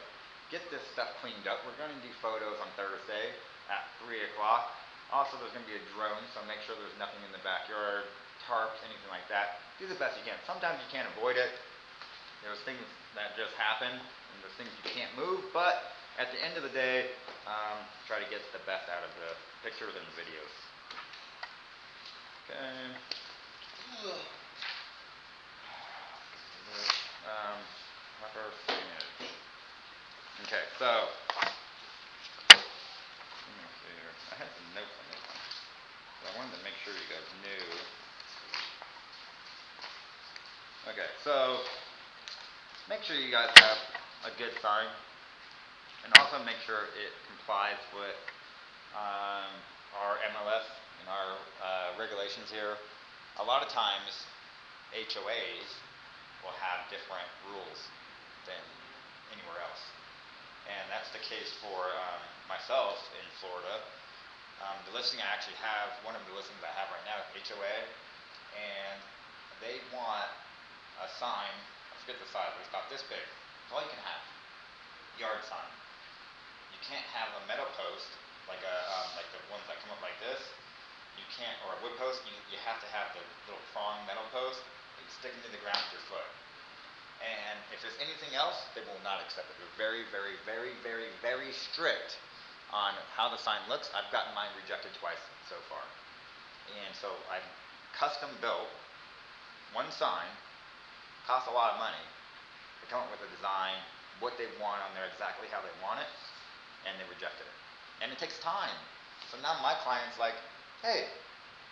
get this stuff cleaned up. We're going to do photos on Thursday at 3 o'clock. Also, there's going to be a drone, so make sure there's nothing in the backyard, tarps, anything like that. Do the best you can. Sometimes you can't avoid it. There's things that just happen, and there's things you can't move, but at the end of the day, try to get the best out of the pictures and videos. Okay. My first thing is, okay, so, let me see here. I had some notes on this one, so I wanted to make sure you guys knew. Okay, so, make sure you guys have a good sign, and also make sure it complies with our MLS and our regulations here. A lot of times, HOAs will have different rules than anywhere else. And that's the case for myself in Florida. The listing I actually have, one of the listings I have right now is HOA, and they want a sign, I forget the size, but it's about this big. That's all you can have. Yard sign. You can't have a metal post like the ones that come up like this. You can't, or a wood post. You have to have the little prong metal post that you stick into the ground with your foot. And if there's anything else, they will not accept it. They're very, very, very, very, very strict on how the sign looks. I've gotten mine rejected twice so far. And so I've custom built one sign, costs a lot of money. They come up with a design, what they want on there, exactly how they want it, and they rejected it. And it takes time. So now my client's like, hey,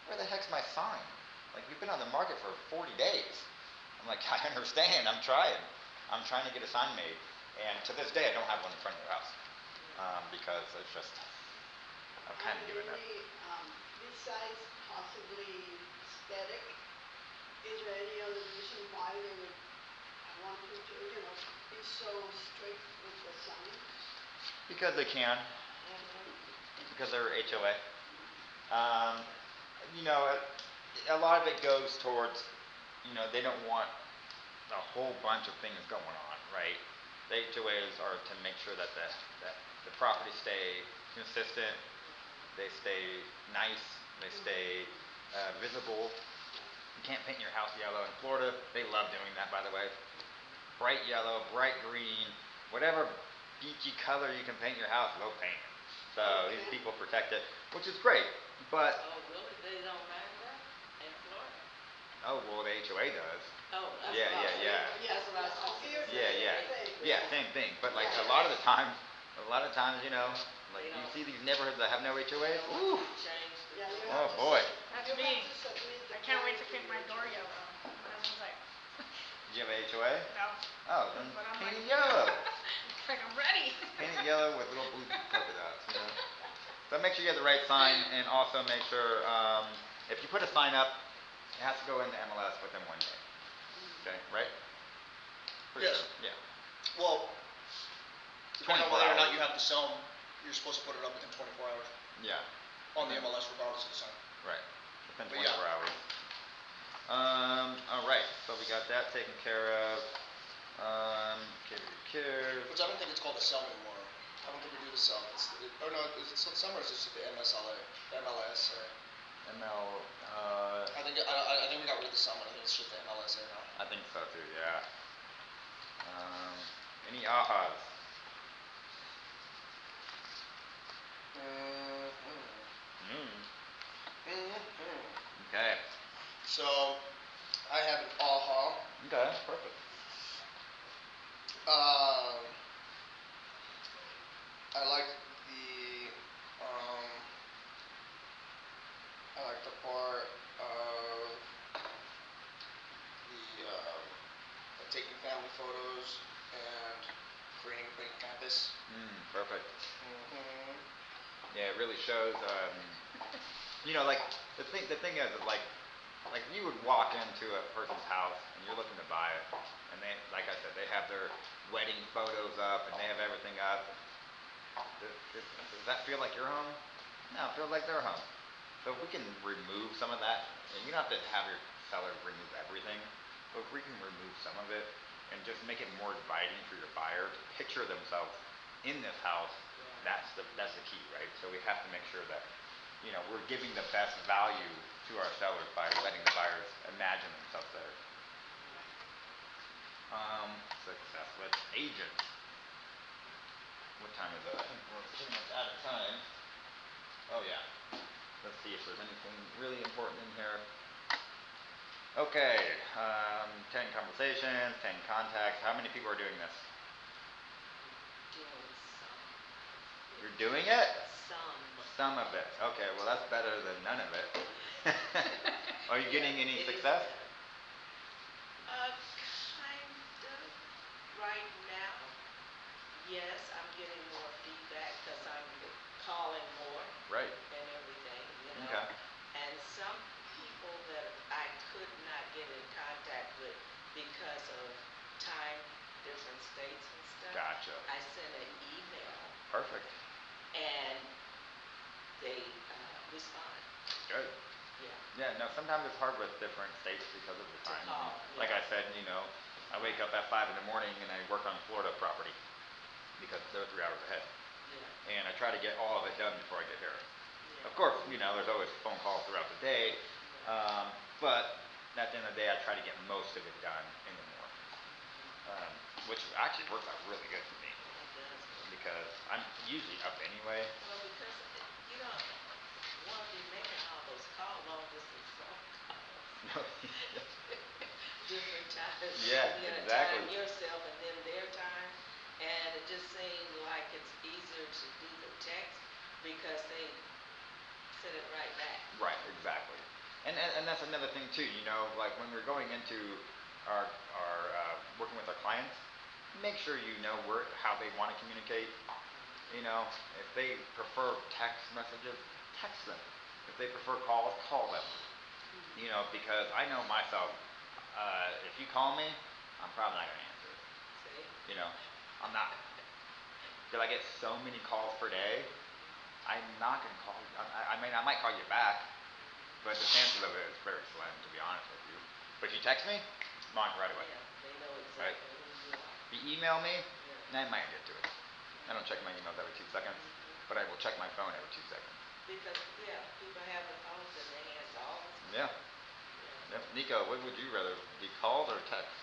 where the heck's my sign? Like, we've been on the market for 40 days. I'm like, I understand, I'm trying. I'm trying to get a sign made. And to this day, I don't have one in front of their house. Because it's just, I've kind of given up. Besides possibly aesthetic, is there any other reason why they would want you to, be so strict with the sign? Because they can. Because they're HOA. A lot of it goes towards, they don't want a whole bunch of things going on, right? The HOAs are to make sure that the properties stay consistent, they stay nice, they stay visible. You can't paint your house yellow. In Florida, they love doing that, by the way. Bright yellow, bright green, whatever beachy color you can paint your house, they'll paint it. So these people protect it, which is great, but Oh, really? They don't mind that in Florida? Oh, well, the HOA does. Oh, that's Yeah, what I was yeah, thinking. That's what I was Oh, just here's gonna Yeah, say. yeah. the thing. Yeah, same thing. But like Yeah. a lot of the times, you know, like They you don't- see these neighborhoods that have no They HOAs. don't want Ooh. you to change the Yeah, you zone. have Oh to boy. That's you have me. to submit the I can't wait plan to to paint the my door HOA. yellow. My husband's like, Do you have a HOA? no. Oh, then But I'm paint like, it yellow. like I'm ready. Paint it yellow with little blue polka dots, you know. So make sure you have the right sign, and also make sure if you put a sign up, it has to go into MLS within 1 day. Okay, right? Pretty Yes. sure. Yeah. Well, depending on 24 whether or hours. not you have to sell them, you're supposed to put it up within 24 hours Yeah. on the MLS regardless of the sign. Right. Within But 24 yeah. hours. All right. So we got that taken care of. Care. Which I don't think it's called a cell anymore. I don't think we do the cell. Oh no, is it still summer or is it just the MSLA? The MLS, sorry. ML. I think we got rid of the summit. I think it's just the MLSA now. I think so too. Yeah. Any ahas? Okay. So, I have an aha. Okay. Perfect. Um, I like the um, I like the part of of taking family photos and creating a big campus. Perfect. Mm-hmm. Yeah, it really shows. You know, like the thing is, like you would walk into a person's house and you're looking to buy it, and they, like I said, they have their wedding photos up and they have everything up. Does that feel like your home? No, it feels like their home. So if we can remove some of that, and you don't have to have your seller remove everything, but if we can remove some of it and just make it more inviting for your buyer to picture themselves in this house, that's the key, right? So we have to make sure that, you know, we're giving the best value to our sellers by letting the buyers imagine themselves there. Success with agents. What time is it? I think we're pretty much out of time. Oh yeah. Let's see if there's anything really important in here. Okay, 10 conversations, 10 contacts. How many people are doing this? Doing some. You're doing it? Some. Some of it. Okay, well that's better than none of it. Are you getting any It is success? better. Kind of. Right now, yes, I'm getting more feedback because I'm calling more Right. and everything, you know. Okay. And some people that I could not get in contact with because of time, different states and stuff. Gotcha. I sent an email Perfect. and they respond. Good. Yeah. Yeah, no, sometimes it's hard with different states because of the To time. call, Like I yeah. said, you know, I wake up at 5 in the morning and I work on Florida property because they're 3 hours ahead. Yeah. And I try to get all of it done before I get here. Yeah. Of course, you know, there's always phone calls throughout the day, but at the end of the day, I try to get most of it done in the morning, which actually works out really good for me It does. because I'm usually up anyway. Well, because you don't want to be making all those long distance phone calls. Different times. Yeah, You gotta exactly. time yourself and then their time. And it just seems like it's easier to do the text because they send it right back. Right, exactly. And that's another thing too, you know, like when we're going into our working with our clients, make sure you know how they want to communicate. You know, if they prefer text messages, text them. If they prefer calls, call them. You know, because I know myself, if you call me, I'm probably not gonna answer it. See? You know, I'm not. Because I get so many calls per day, I'm not gonna call you. I mean, I might call you back, but the chances of it is very slim, to be honest with you. But if you text me, I'm on right away. Yeah, they know Right? exactly who you are. If you email me, Yeah. I might get to it. I don't check my emails every 2 seconds, but I will check my phone every 2 seconds. Because, yeah, people have the phones in their hands all the time. Yeah. Yeah. Yep. Nico, what would you rather be called or text?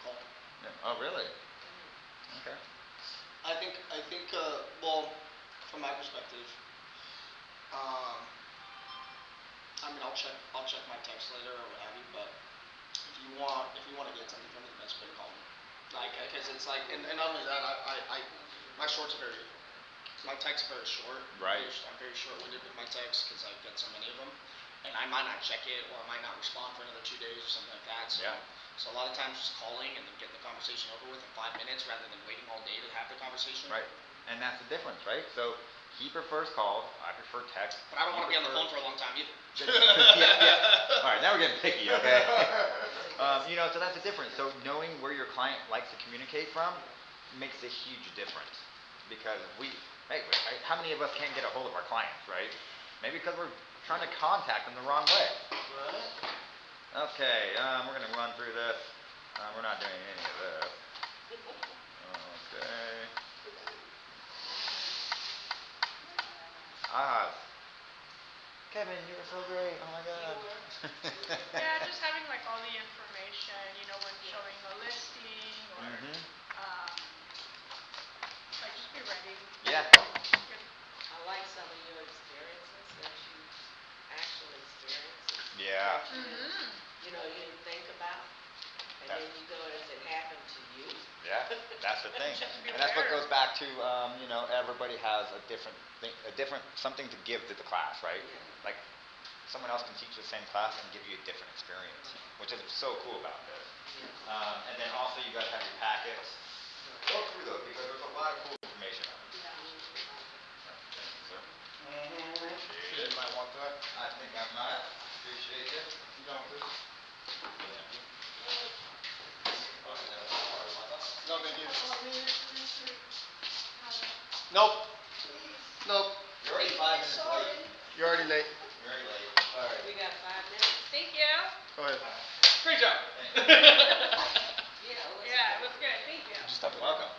Call. Yeah. Oh, really? Okay. Well, from my perspective, um, I mean, I'll check my text later or what have you, but if you wanna get something from me, the best way to call me. Like, cause it's like, and not only that, my shorts are very, my texts are very short. Right. I'm very short-winded with my texts, cause I get so many of them. And I might not check it, or I might not respond for another 2 days or something like that, so. Yeah. So a lot of times just calling and then getting the conversation over with in 5 minutes rather than waiting all day to have the conversation. Right. And that's the difference, right? So he prefers calls, I prefer text. But I don't He wanna be on the phone prefers- for a long time either. Yeah. All right, now we're getting picky, okay? So that's the difference. So knowing where your client likes to communicate from makes a huge difference. Because how many of us can't get a hold of our clients, right? Maybe because we're trying to contact them the wrong way. Right? Okay, we're gonna run through this. We're not doing any of this. Okay. Kevin, you were so great. Oh my God. Yeah, just having like all the information, when showing a listing or, Mhm. like just be ready. Yeah. Good. I like some of your experiences that you actual experiences. Yeah. That you didn't think about, and then you go as it happened to you. Yeah, that's the thing. Just be And that's what aware. goes back to, everybody has a different thing, something to give to the class, right? Yeah. Like, someone else can teach the same class and give you a different experience, which is so cool about this. And then also you guys have your packets. Go through those because there's a lot of cool information on them. Thank you, sir. Appreciate You it. might want that. I think I might. Appreciate you. You don't, please? No, thank you. Nope. Nope. You're already 5 minutes late. You're already late. You're already late. Sorry. We got 5 minutes? Thank you. Go ahead. Great job. Yeah, it was Yeah, it was good. Thank you. Just have to Welcome.